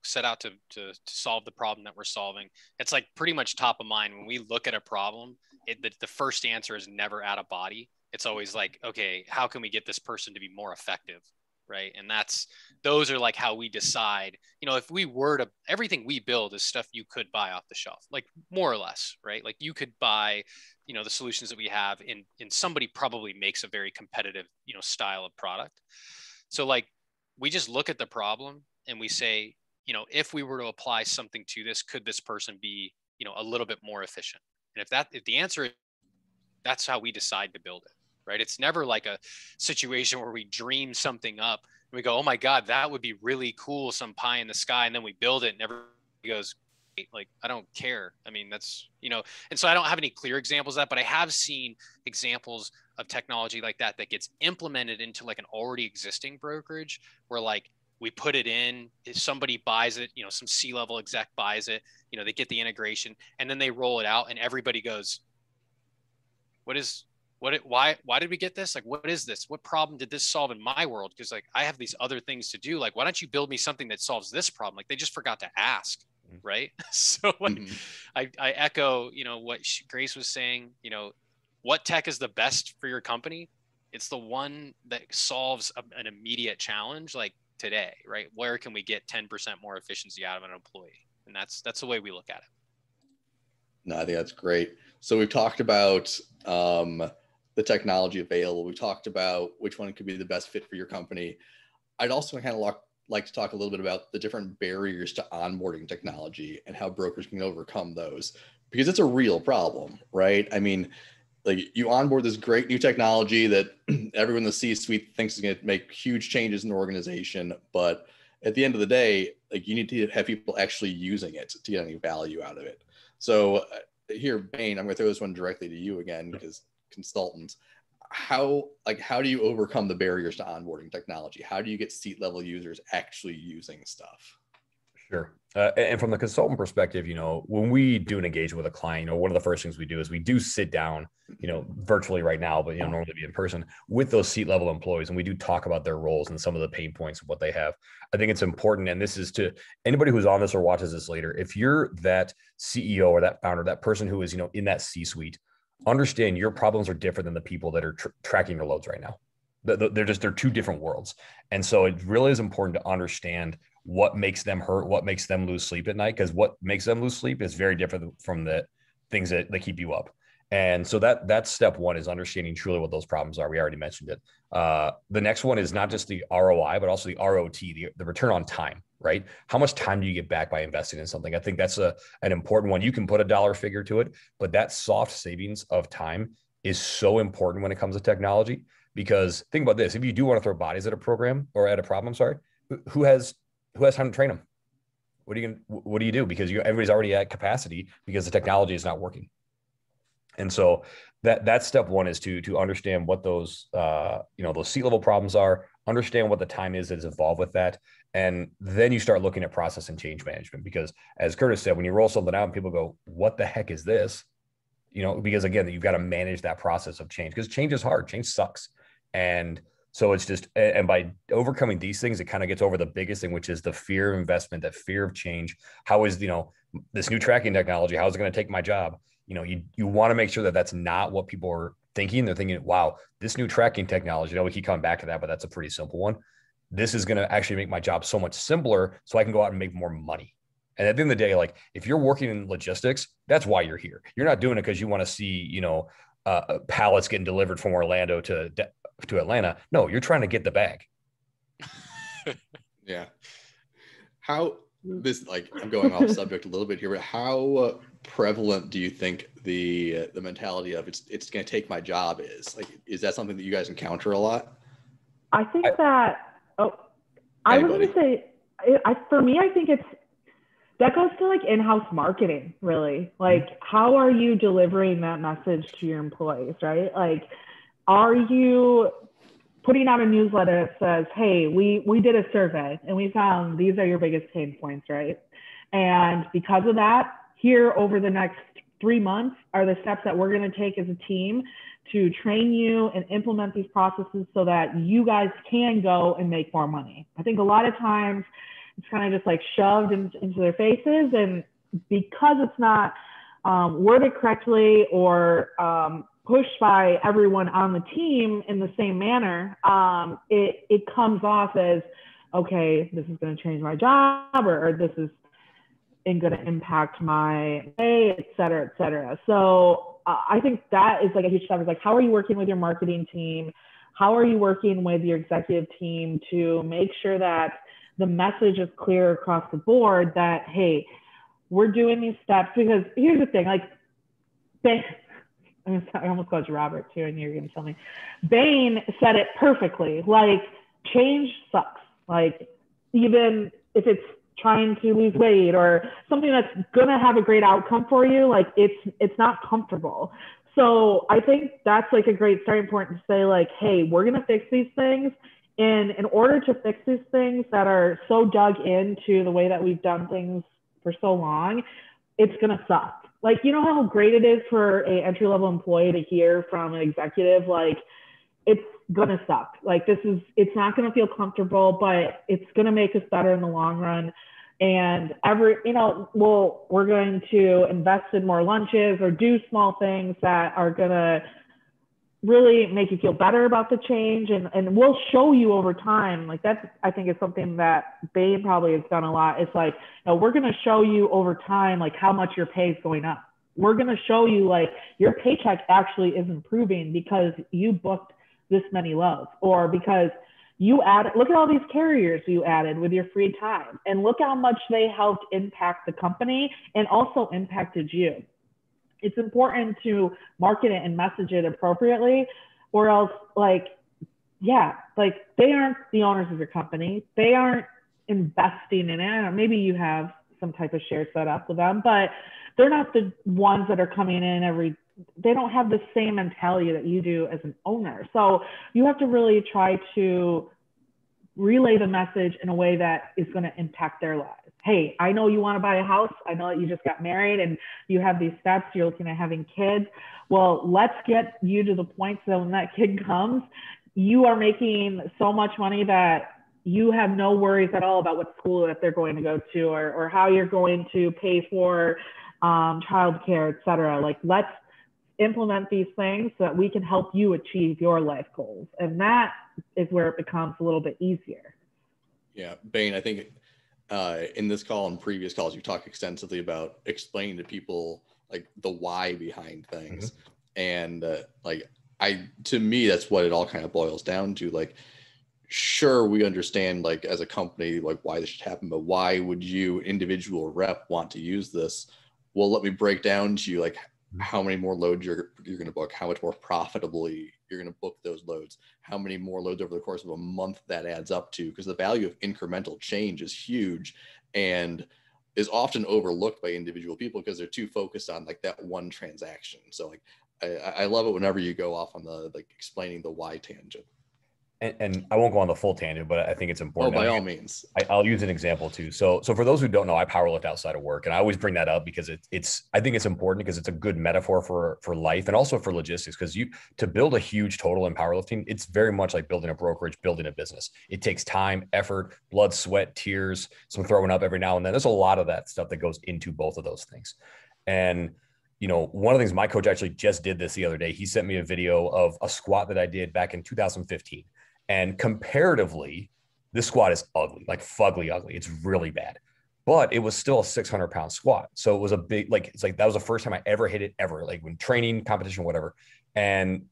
set out to solve the problem that we're solving, it's like pretty much top of mind. When we look at a problem, the first answer is never add a body. It's always like, okay, how can we get this person to be more effective? Right. And those are like how we decide, if we were to, everything we build is stuff you could buy off the shelf, like more or less, right? Like you could buy, the solutions that we have in somebody probably makes a very competitive, style of product. So like, we just look at the problem and we say, if we were to apply something to this, could this person be, a little bit more efficient? And if the answer is that's how we decide to build it, right? It's never like a situation where we dream something up and we go, oh my God, that would be really cool, some pie in the sky. And then we build it and everybody goes, like, I don't care. I mean, that's, and so I don't have any clear examples of that, but I have seen examples of technology like that gets implemented into like an already existing brokerage where like we put it in, if somebody buys it, some C-level exec buys it, they get the integration and then they roll it out and everybody goes, why did we get this? Like, what is this? What problem did this solve in my world? Because like, I have these other things to do. Like, why don't you build me something that solves this problem? Like they just forgot to ask. Right. So like, I echo, what Grace was saying, what tech is the best for your company? It's the one that solves an immediate challenge like today, right? Where can we get 10% more efficiency out of an employee? And that's the way we look at it. No, I think that's great. So we've talked about the technology available. We talked about which one could be the best fit for your company. I'd also kind of like to talk a little bit about the different barriers to onboarding technology and how brokers can overcome those, because it's a real problem, right? I mean, like you onboard this great new technology that everyone in the C-suite thinks is going to make huge changes in the organization. But at the end of the day, like you need to have people actually using it to get any value out of it. So here, Bain, I'm going to throw this one directly to you again, because consultants, how do you overcome the barriers to onboarding technology? How do you get seat level users actually using stuff? Sure. And from the consultant perspective, when we do an engagement with a client, one of the first things we do is we do sit down, virtually right now, but, normally be in person with those seat level employees. And we do talk about their roles and some of the pain points of what they have. I think it's important. And this is to anybody who's on this or watches this later. If you're that CEO or that founder, that person who is, in that C-suite, understand your problems are different than the people that are tracking your loads right now. They're two different worlds. And so it really is important to understand what makes them hurt, what makes them lose sleep at night, because what makes them lose sleep is very different from the things that keep you up. And so that's step one, is understanding truly what those problems are. We already mentioned it. The next one is not just the ROI, but also the ROT, the return on time, right? How much time do you get back by investing in something? I think that's an important one. You can put a dollar figure to it, but that soft savings of time is so important when it comes to technology. Because think about this: if you do want to throw bodies at a program or at a problem, who has time to train them? What do you do? Because everybody's already at capacity because the technology is not working. And so that's step one, is to understand what those those C-level problems are, understand what the time is that's involved with that. And then you start looking at process and change management, because as Kurtis said, when you roll something out and people go, what the heck is this? Because again, you've got to manage that process of change, because change is hard. Change sucks. And so it's just, and by overcoming these things, it kind of gets over the biggest thing, which is the fear of investment, that fear of change. How is, this new tracking technology, how is it going to take my job? You want to make sure that that's not what people are thinking. They're thinking, wow, this new tracking technology, we keep coming back to that, but that's a pretty simple one. This is going to actually make my job so much simpler so I can go out and make more money. And at the end of the day, like if you're working in logistics, that's why you're here. You're not doing it because you want to see, pallets getting delivered from Orlando to Atlanta. No, you're trying to get the bag. Yeah. How this, I'm going off subject a little bit here, but how prevalent do you think the mentality of it's going to take my job is? Is that something that you guys encounter a lot? I think I was going to say, for me, I think that goes to in-house marketing, really. How are you delivering that message to your employees, right? Are you putting out a newsletter that says, hey, we did a survey and we found these are your biggest pain points, right? And because of that, here over the next 3 months are the steps that we're going to take as a team to train you and implement these processes so that you guys can go and make more money. I think a lot of times it's kind of just shoved into their faces, and because it's not worded correctly or pushed by everyone on the team in the same manner, it comes off as, okay, this is going to change my job, or this is going to impact my pay, et cetera, et cetera. So I think that is a huge step. It's how are you working with your marketing team? How are you working with your executive team to make sure that the message is clear across the board that, hey, we're doing these steps? Because here's the thing, I almost called you Robert too, and you're going to tell me. Bain said it perfectly. Like, change sucks. Like, even if it's trying to lose weight or something that's going to have a great outcome for you, like, it's not comfortable. So I think that's like a great starting point to say, like, hey, we're going to fix these things. And in order to fix these things that are so dug into the way that we've done things for so long, it's going to suck. Like, you know how great it is for an entry-level employee to hear from an executive, like, it's going to suck. Like, it's not going to feel comfortable, but it's going to make us better in the long run. And we're going to invest in more lunches or do small things that are going to really make you feel better about the change. And we'll show you over time. Like, that's, I think, is something that Bain probably has done a lot. It's like, we're going to show you over time, like, how much your pay is going up. We're going to show you, like, your paycheck actually is improving because you booked this many loads, or because you added, look at all these carriers you added with your free time, and look how much they helped impact the company and also impacted you. It's important to market it and message it appropriately, or else, like, yeah, like, they aren't the owners of your company. They aren't investing in it. Maybe you have some type of share set up with them, but they're not the ones that are coming in they don't have the same mentality that you do as an owner. So you have to really try to relay the message in a way that is going to impact their lives. Hey, I know you want to buy a house. I know that you just got married and you have these steps. You're looking at having kids. Well, let's get you to the point so when that kid comes, you are making so much money that you have no worries at all about what school that they're going to go to, or how you're going to pay for childcare, et cetera. Like, let's implement these things so that we can help you achieve your life goals. And that is where it becomes a little bit easier. Yeah, Bain, I think in this call and previous calls, you talk extensively about explaining to people, like, the why behind things. Mm-hmm. And to me, that's what it all kind of boils down to. Like, sure, we understand, like, as a company, like, why this should happen, but why would you, individual rep, want to use this? Well, let me break down to you, like, how many more loads you're going to book, how much more profitably you're going to book those loads, how many more loads over the course of a month that adds up to, because the value of incremental change is huge and is often overlooked by individual people because they're too focused on, like, that one transaction. So, like, I love it whenever you go off on the, like, explaining the why tangent. And I won't go on the full tangent, but I think it's important. Oh, by all means. I'll use an example too. So for those who don't know, I powerlift outside of work, and I always bring that up because I think it's important because it's a good metaphor for life and also for logistics. Because to build a huge total in powerlifting, it's very much like building a brokerage, building a business. It takes time, effort, blood, sweat, tears, some throwing up every now and then. There's a lot of that stuff that goes into both of those things. And one of the things, my coach actually just did this the other day. He sent me a video of a squat that I did back in 2015. And comparatively, this squat is ugly, like fugly ugly. It's really bad, but it was still a 600-pound squat. So it was a big, like, it's like, that was the first time I ever hit it ever, like when training, competition, whatever. And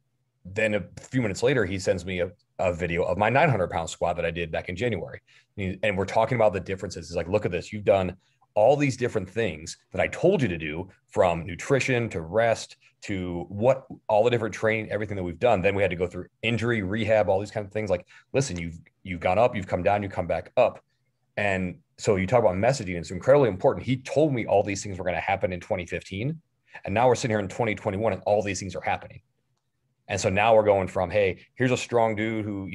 then a few minutes later, he sends me a video of my 900-pound squat that I did back in January. And we're talking about the differences. It's like, look at this. You've done all these different things that I told you to do, from nutrition to rest to all the different training, everything that we've done. Then we had to go through injury, rehab, all these kind of things. Like, listen, you've gone up, you've come down, you come back up. And so you talk about messaging, it's incredibly important. He told me all these things were going to happen in 2015. And now we're sitting here in 2021 and all these things are happening. And so now we're going from, hey, here's a strong dude who,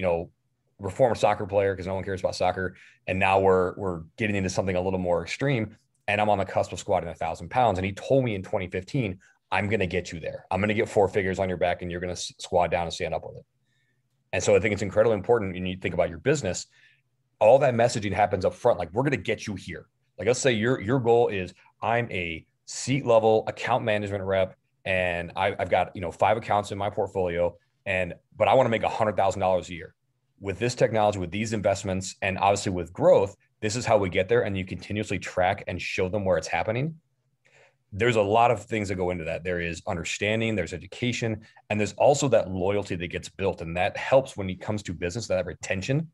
we're a former soccer player because no one cares about soccer. And now we're getting into something a little more extreme. And I'm on the cusp of squatting 1,000 pounds. And he told me in 2015, I'm going to get you there. I'm going to get 4 figures on your back and you're going to squat down and stand up with it. And so I think it's incredibly important when you think about your business, all that messaging happens up front. Like, we're going to get you here. Like, let's say your goal is, I'm a seat level account management rep and I've got, 5 accounts in my portfolio, but I want to make $100,000 a year. With this technology, with these investments, and obviously with growth, this is how we get there. And you continuously track and show them where it's happening. There's a lot of things that go into that. There is understanding, there's education, and there's also that loyalty that gets built. And that helps when it comes to business, that retention.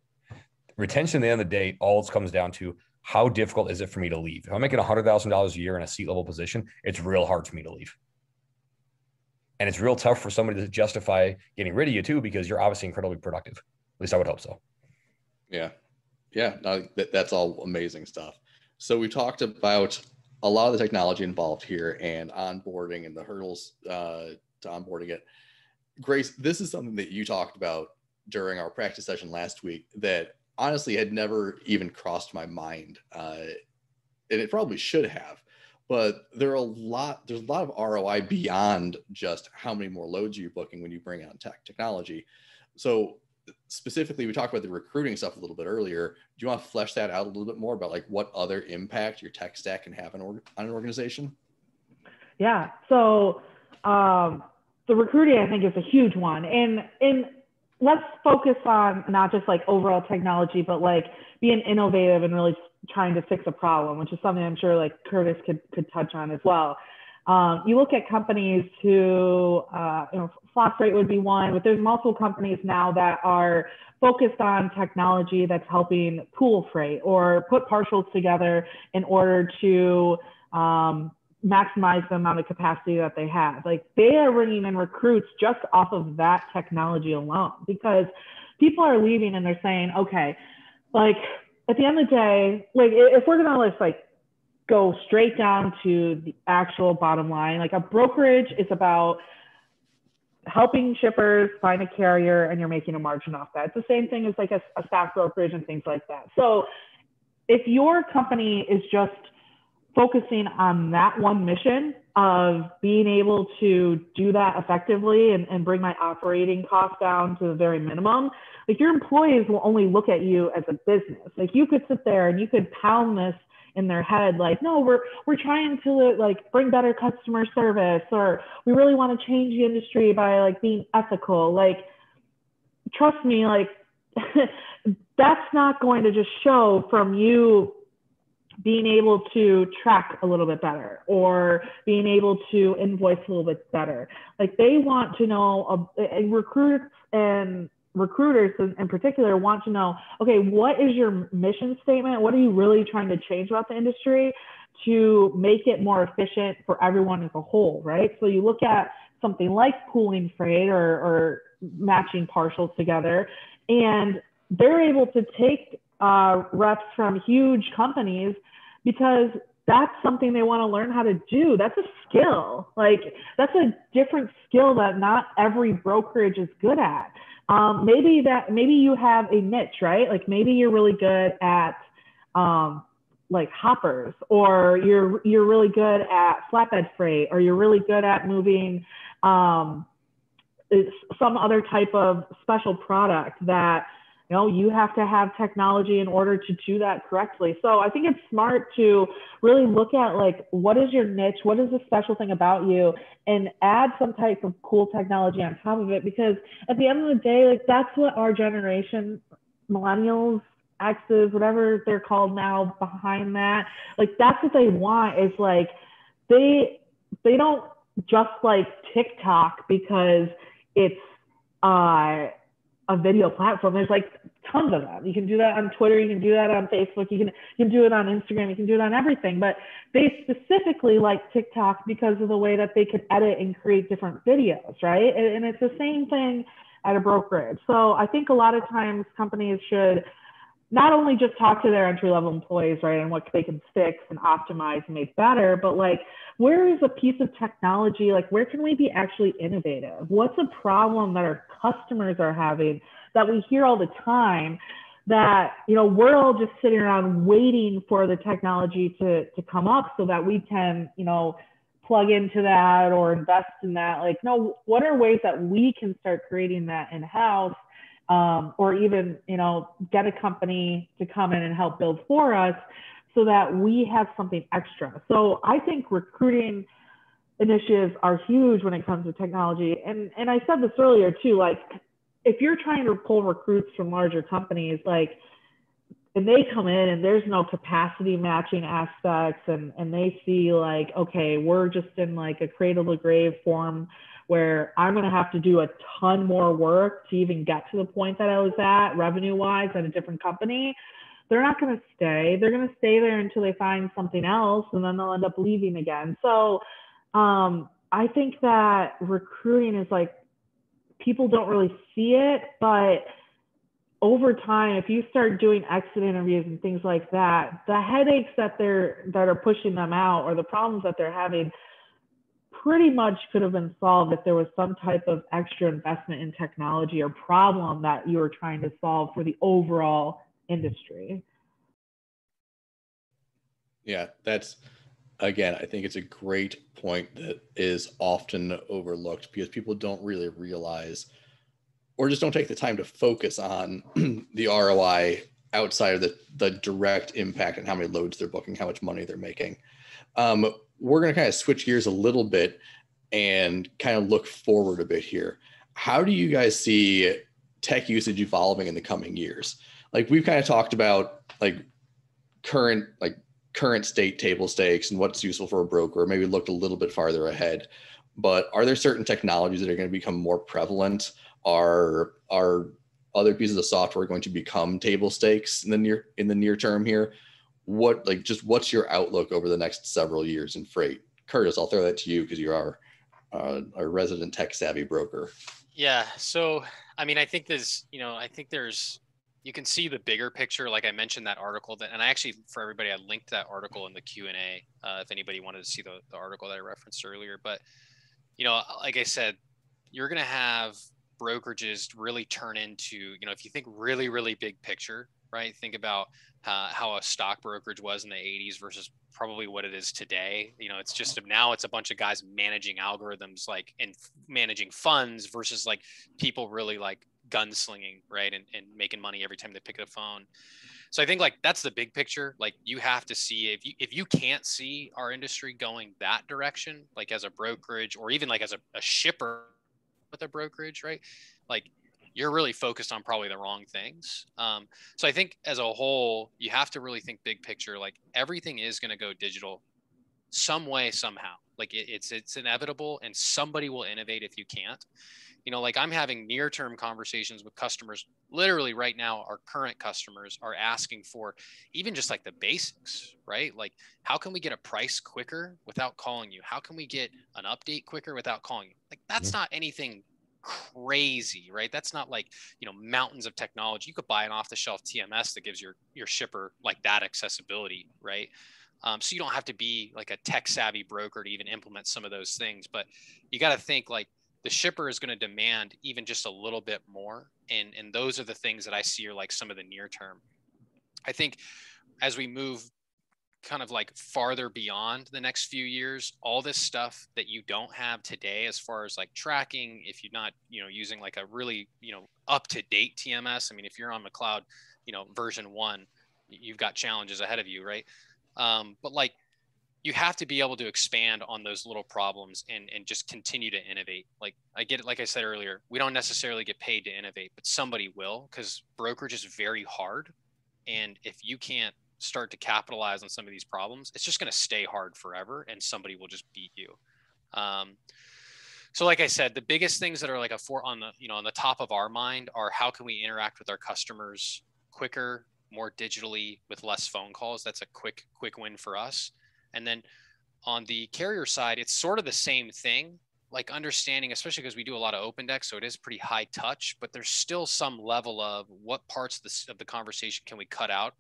Retention, at the end of the day, all it comes down to, how difficult is it for me to leave? If I'm making $100,000 a year in a seat level position, it's real hard for me to leave. And it's real tough for somebody to justify getting rid of you too, because you're obviously incredibly productive. At least I would hope so. Yeah. Yeah. No, that's all amazing stuff. So we talked about a lot of the technology involved here and onboarding and the hurdles to onboarding it. Grace, this is something that you talked about during our practice session last week that honestly had never even crossed my mind. And it probably should have, but there's a lot of ROI beyond just how many more loads you're booking when you bring on technology. So specifically, we talked about the recruiting stuff a little bit earlier. Do you want to flesh that out a little bit more about like what other impact your tech stack can have on an organization? Yeah. So the recruiting, I think, is a huge one. And let's focus on not just like overall technology, but like being innovative and really trying to fix a problem, which is something I'm sure like Kurtis could touch on as well. You look at companies who, Flock Freight would be one, but there's multiple companies now that are focused on technology that's helping pool freight or put partials together in order to maximize the amount of capacity that they have. Like they are bringing in recruits just off of that technology alone, because people are leaving and they're saying, okay, like at the end of the day, like if we're gonna let's like go straight down to the actual bottom line, like a brokerage is about helping shippers find a carrier and you're making a margin off that. It's the same thing as like a stock brokerage and things like that. So if your company is just focusing on that one mission of being able to do that effectively and bring my operating costs down to the very minimum, like your employees will only look at you as a business. Like you could sit there and you could pound this in their head, like, no, we're trying to like bring better customer service, or we really want to change the industry by like being ethical. Like, trust me, like that's not going to just show from you being able to track a little bit better or being able to invoice a little bit better. Like they want to know, recruiters in particular want to know, okay, what is your mission statement? What are you really trying to change about the industry to make it more efficient for everyone as a whole, right? So you look at something like pooling freight or matching partials together, and they're able to take reps from huge companies because that's something they want to learn how to do. That's a skill. Like that's a different skill that not every brokerage is good at. Maybe you have a niche, right? Like maybe you're really good at like hoppers, or you're really good at flatbed freight, or you're really good at moving some other type of special product that you have to have technology in order to do that correctly. So I think it's smart to really look at like, what is your niche? What is the special thing about you? And add some type of cool technology on top of it, because at the end of the day, like that's what our generation, millennials, X's, whatever they're called now behind that, like that's what they want, is like, they don't just like TikTok because it's, a video platform. There's like tons of them. You can do that on Twitter. You can do that on Facebook. You can do it on Instagram. You can do it on everything. But they specifically like TikTok because of the way that they could edit and create different videos, right? And it's the same thing at a brokerage. So I think a lot of times companies should not only just talk to their entry-level employees, right, and what they can fix and optimize and make better, but like, where is a piece of technology, like where can we be actually innovative? What's a problem that our customers are having that we hear all the time that, we're all just sitting around waiting for the technology to come up so that we can, plug into that or invest in that? Like, no, what are ways that we can start creating that in-house? Or even, get a company to come in and help build for us so that we have something extra. So I think recruiting initiatives are huge when it comes to technology. And I said this earlier too, like if you're trying to pull recruits from larger companies, like, and they come in and there's no capacity matching aspects, and they see like, okay, we're just in like a cradle to grave form where I'm going to have to do a ton more work to even get to the point that I was at revenue-wise at a different company, they're not going to stay. They're going to stay there until they find something else, and then they'll end up leaving again. So I think that recruiting is like, people don't really see it, but over time, if you start doing exit interviews and things like that, the headaches that are pushing them out, or the problems that they're having, pretty much could have been solved if there was some type of extra investment in technology or problem that you were trying to solve for the overall industry. Yeah, that's, again, I think it's a great point that is often overlooked because people don't really realize, or just don't take the time to focus on the ROI outside of the direct impact and how many loads they're booking, how much money they're making. We're going to kind of switch gears a little bit and kind of look forward a bit here. How do you guys see tech usage evolving in the coming years? Like, we've kind of talked about like current state table stakes and what's useful for a broker, maybe looked a little bit farther ahead, but are there certain technologies that are going to become more prevalent? Are other pieces of software going to become table stakes in the near term here? What's your outlook over the next several years in freight? Kurtis, I'll throw that to you because you're our resident tech savvy broker. Yeah. So, I mean, I think you can see the bigger picture. Like I mentioned that article and I actually, for everybody, I linked that article in the Q&A if anybody wanted to see the article that I referenced earlier. But, like I said, you're going to have brokerages really turn into, if you think really, really big picture, right? Think about how a stock brokerage was in the 80s versus probably what it is today. It's just now it's a bunch of guys managing algorithms, like, and managing funds versus like people really like gunslinging, right? And making money every time they pick up the phone. So I think like that's the big picture. Like, you have to see, if you can't see our industry going that direction, like as a brokerage or even like as a shipper with a brokerage, right? Like, you're really focused on probably the wrong things. So I think as a whole, you have to really think big picture. Like, everything is going to go digital some way, somehow. Like it's inevitable, and somebody will innovate if you can't. Like, I'm having near-term conversations with customers. Literally right now, our current customers are asking for even just like the basics, right? Like, how can we get a price quicker without calling you? How can we get an update quicker without calling you? Like, that's not anything crazy, right? That's not like, mountains of technology. You could buy an off-the-shelf TMS that gives your shipper like that accessibility, right? So you don't have to be like a tech-savvy broker to even implement some of those things. But you got to think like, the shipper is going to demand even just a little bit more. And those are the things that I see are like some of the near term. I think as we move kind of like farther beyond the next few years, all this stuff that you don't have today, as far as like tracking, if you're not, using like a really, up-to-date TMS. I mean, if you're on the cloud, version 1, you've got challenges ahead of you, right? But like, you have to be able to expand on those little problems and just continue to innovate. Like, I get it. Like I said earlier, we don't necessarily get paid to innovate, but somebody will, because brokerage is very hard. And if you can't start to capitalize on some of these problems, it's just going to stay hard forever, and somebody will just beat you. So like I said, the biggest things that are like on the top of our mind are, how can we interact with our customers quicker, more digitally, with less phone calls? That's a quick win for us. And then on the carrier side, it's sort of the same thing, like understanding, especially because we do a lot of open deck, so it is pretty high touch, but there's still some level of what parts of the conversation can we cut out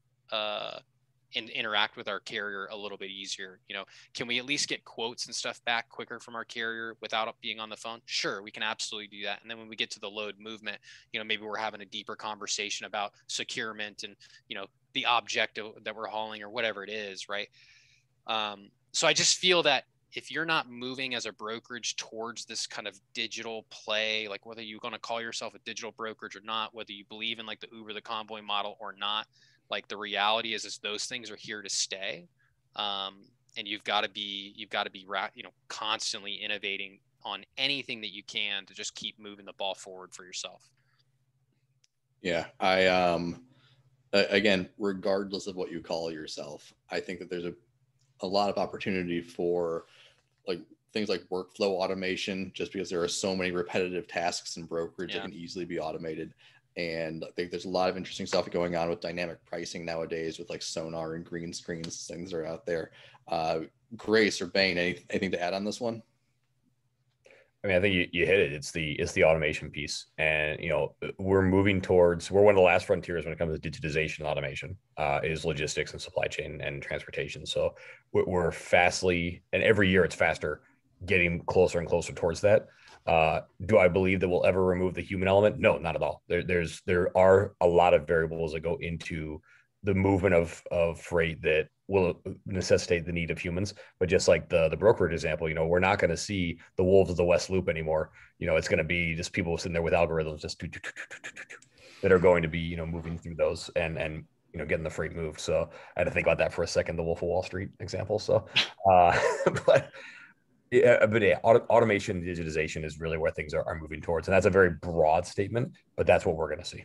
and interact with our carrier a little bit easier. Can we at least get quotes and stuff back quicker from our carrier without being on the phone? Sure, we can absolutely do that. And then when we get to the load movement, maybe we're having a deeper conversation about securement and, the object that we're hauling or whatever it is, right? So I just feel that if you're not moving as a brokerage towards this kind of digital play, like whether you're going to call yourself a digital brokerage or not, whether you believe in like the Uber, the Convoy model or not, like the reality is those things are here to stay. And you've got to be constantly innovating on anything that you can to just keep moving the ball forward for yourself. Yeah. Again, regardless of what you call yourself, I think that there's a lot of opportunity for like things like workflow automation, just because there are so many repetitive tasks in brokerage that can easily be automated. And I think there's a lot of interesting stuff going on with dynamic pricing nowadays with like Sonar and green screens, things that are out there. Grace or Bain, anything to add on this one? I mean, I think you hit it. It's the automation piece, and we're moving towards. We're one of the last frontiers when it comes to digitization and automation. Is logistics and supply chain and transportation. So we're fastly, and every year it's faster, getting closer and closer towards that. Do I believe that we'll ever remove the human element? No, not at all. There are a lot of variables that go into the movement of freight that will necessitate the need of humans. But just like the brokerage example, we're not going to see the wolves of the West Loop anymore. It's going to be just people sitting there with algorithms just that are going to be, moving through those and getting the freight moved. So I had to think about that for a second, the Wolf of Wall Street example. So, but automation, digitization is really where things are moving towards. And that's a very broad statement, but that's what we're going to see.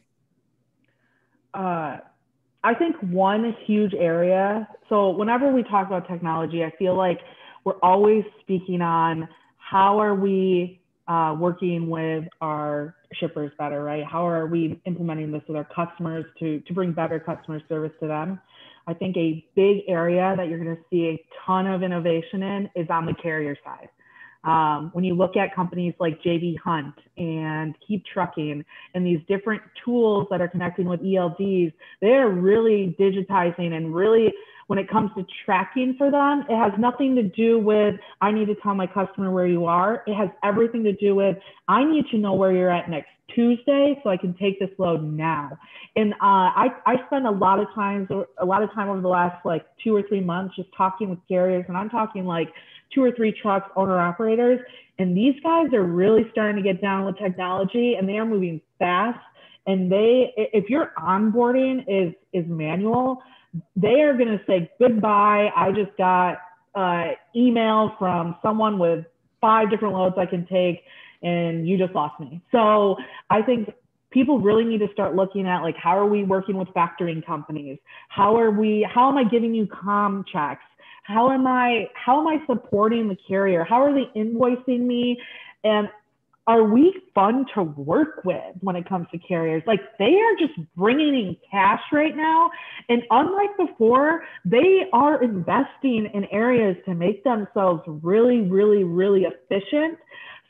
I think one huge area, so whenever we talk about technology, I feel like we're always speaking on how are we working with our shippers better, right? How are we implementing this with our customers to bring better customer service to them? I think a big area that you're going to see a ton of innovation in is on the carrier side. When you look at companies like JB Hunt and Keep Trucking and these different tools that are connecting with ELDs, they're really digitizing, and really when it comes to tracking for them, it has nothing to do with, I need to tell my customer where you are. It has everything to do with, I need to know where you're at next Tuesday so I can take this load now. And I spend a lot of time over the last like 2 or 3 months just talking with carriers, and I'm talking like 2 or 3 trucks, owner operators, and these guys are really starting to get down with technology, and they are moving fast. And if your onboarding is manual, they are going to say goodbye. I just got email from someone with 5 different loads I can take, and you just lost me. So I think people really need to start looking at, like, how are we working with factoring companies? How am I giving you comm checks? How am I supporting the carrier? How are they invoicing me? And are we fun to work with when it comes to carriers? Like, they are just bringing in cash right now. And unlike before, they are investing in areas to make themselves really, really, really efficient.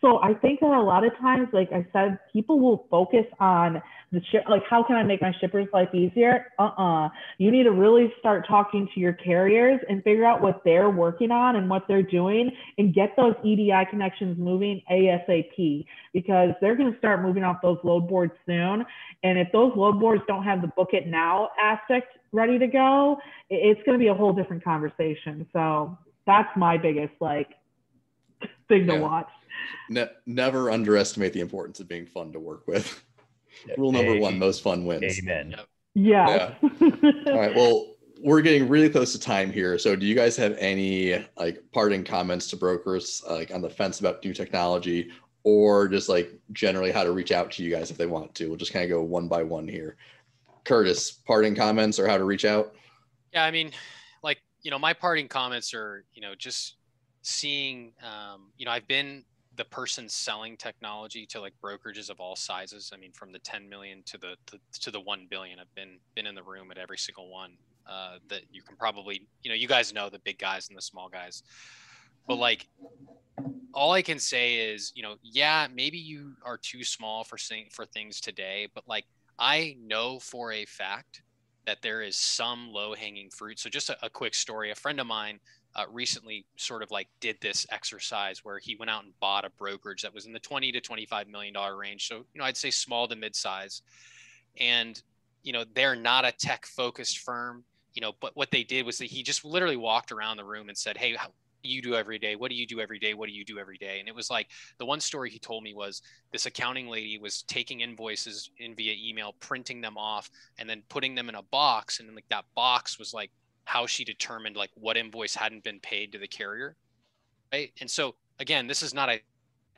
So I think that a lot of times, like I said, people will focus on the ship, like, how can I make my shipper's life easier? You need to really start talking to your carriers and figure out what they're working on and what they're doing, and get those EDI connections moving ASAP, because they're going to start moving off those load boards soon. And if those load boards don't have the book it now aspect ready to go, it's going to be a whole different conversation. So that's my biggest thing to watch. Never underestimate the importance of being fun to work with. Rule number 1, most fun wins. Amen. Yeah. All right. Well, we're getting really close to time here. So do you guys have any parting comments to brokers on the fence about new technology, or just generally how to reach out to you guys if they want to? We'll just kind of go one by one here. Kurtis, parting comments or how to reach out? Yeah. I mean, my parting comments are, just seeing, I've been the person selling technology to brokerages of all sizes. I mean, from the 10 million to the 1 billion. I've been in the room at every single one that you can probably, you guys know the big guys and the small guys. But all I can say is, yeah, maybe you are too small for things today, but I know for a fact that there is some low-hanging fruit. So just a quick story. A friend of mine recently sort of did this exercise where he went out and bought a brokerage that was in the $20 to $25 million range. So, I'd say small to mid-size. And, they're not a tech-focused firm, but what they did was that he just literally walked around the room and said, hey, how do you do every day? What do you do every day? What do you do every day? And it was the one story he told me was this accounting lady was taking invoices in via email, printing them off, and then putting them in a box. And then that box was how she determined what invoice hadn't been paid to the carrier. Right. And so again, this is not a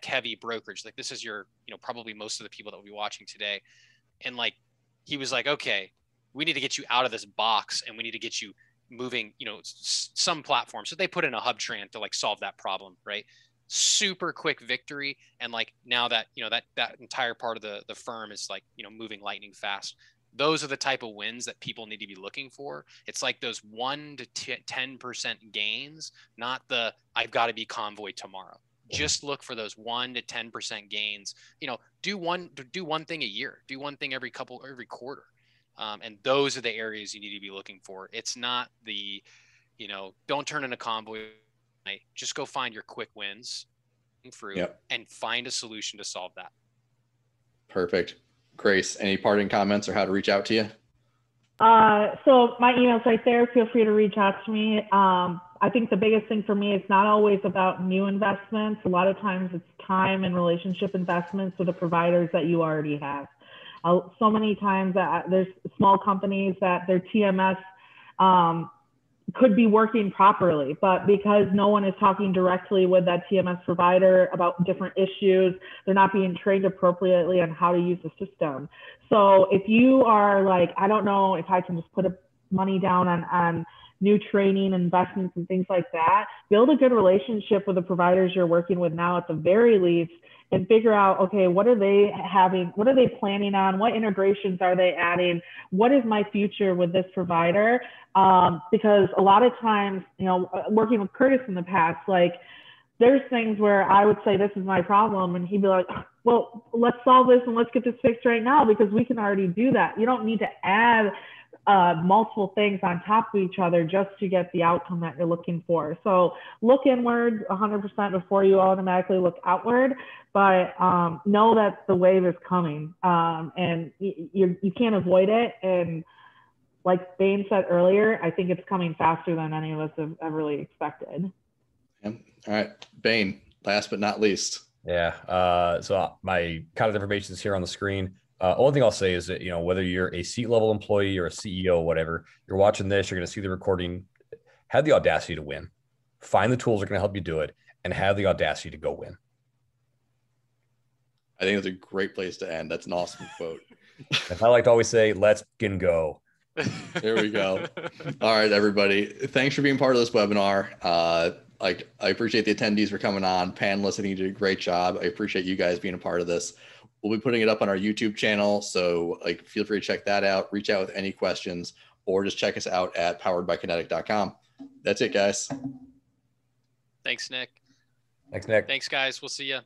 heavy brokerage. This is your, probably most of the people that will be watching today. And he was okay, we need to get you out of this box and we need to get you moving, some platform. So they put in a HubTran to solve that problem. Right. Super quick victory. And now that, that entire part of the firm is moving lightning fast. Those are the type of wins that people need to be looking for. It's those 1 to 10% gains, not the I've got to be Convoy tomorrow. just look for those 1 to 10% gains. Do one thing a year, do one thing every quarter. And those are the areas you need to be looking for. It's not the, don't turn in a convoy. Just go find your quick wins and find a solution to solve that. Perfect. Grace, any parting comments or how to reach out to you? So my email's right there. Feel free to reach out to me. I think the biggest thing for me is not always about new investments. A lot of times it's time and relationship investments with the providers that you already have. So many times there's small companies that their TMS could be working properly, but because no one is talking directly with that TMS provider about different issues, they're not being trained appropriately on how to use the system. So if you are like, I don't know if I can just put money down on new training, investments, and things like that, build a good relationship with the providers you're working with now at the very least, and figure out, okay, what are they having? What are they planning on? What integrations are they adding? What is my future with this provider? Because a lot of times, working with Kurtis in the past, like there's things where I would say, this is my problem. And he'd be like, well, let's solve this and let's get this fixed right now because we can already do that. You don't need to add multiple things on top of each other just to get the outcome that you're looking for. So look inward 100% before you automatically look outward, but know that the wave is coming and you can't avoid it. And like Bain said earlier, I think it's coming faster than any of us have ever really expected. Yeah. All right, Bain, last but not least. Yeah. So my contact information is here on the screen. Only thing I'll say is that, whether you're a seat level employee or a CEO, whatever, you're watching this, you're going to see the recording, have the audacity to win, find the tools that are going to help you do it, and have the audacity to go win. I think that's a great place to end. That's an awesome quote. As I like to always say, let's fucking go. There we go. All right, everybody. Thanks for being part of this webinar. I appreciate the attendees for coming on. Panelists, I think you did a great job. I appreciate you guys being a part of this. We'll be putting it up on our YouTube channel. So feel free to check that out, reach out with any questions, or just check us out at poweredbykinetic.com. That's it, guys. Thanks, Nick. Thanks, Nick. Thanks, guys. We'll see you.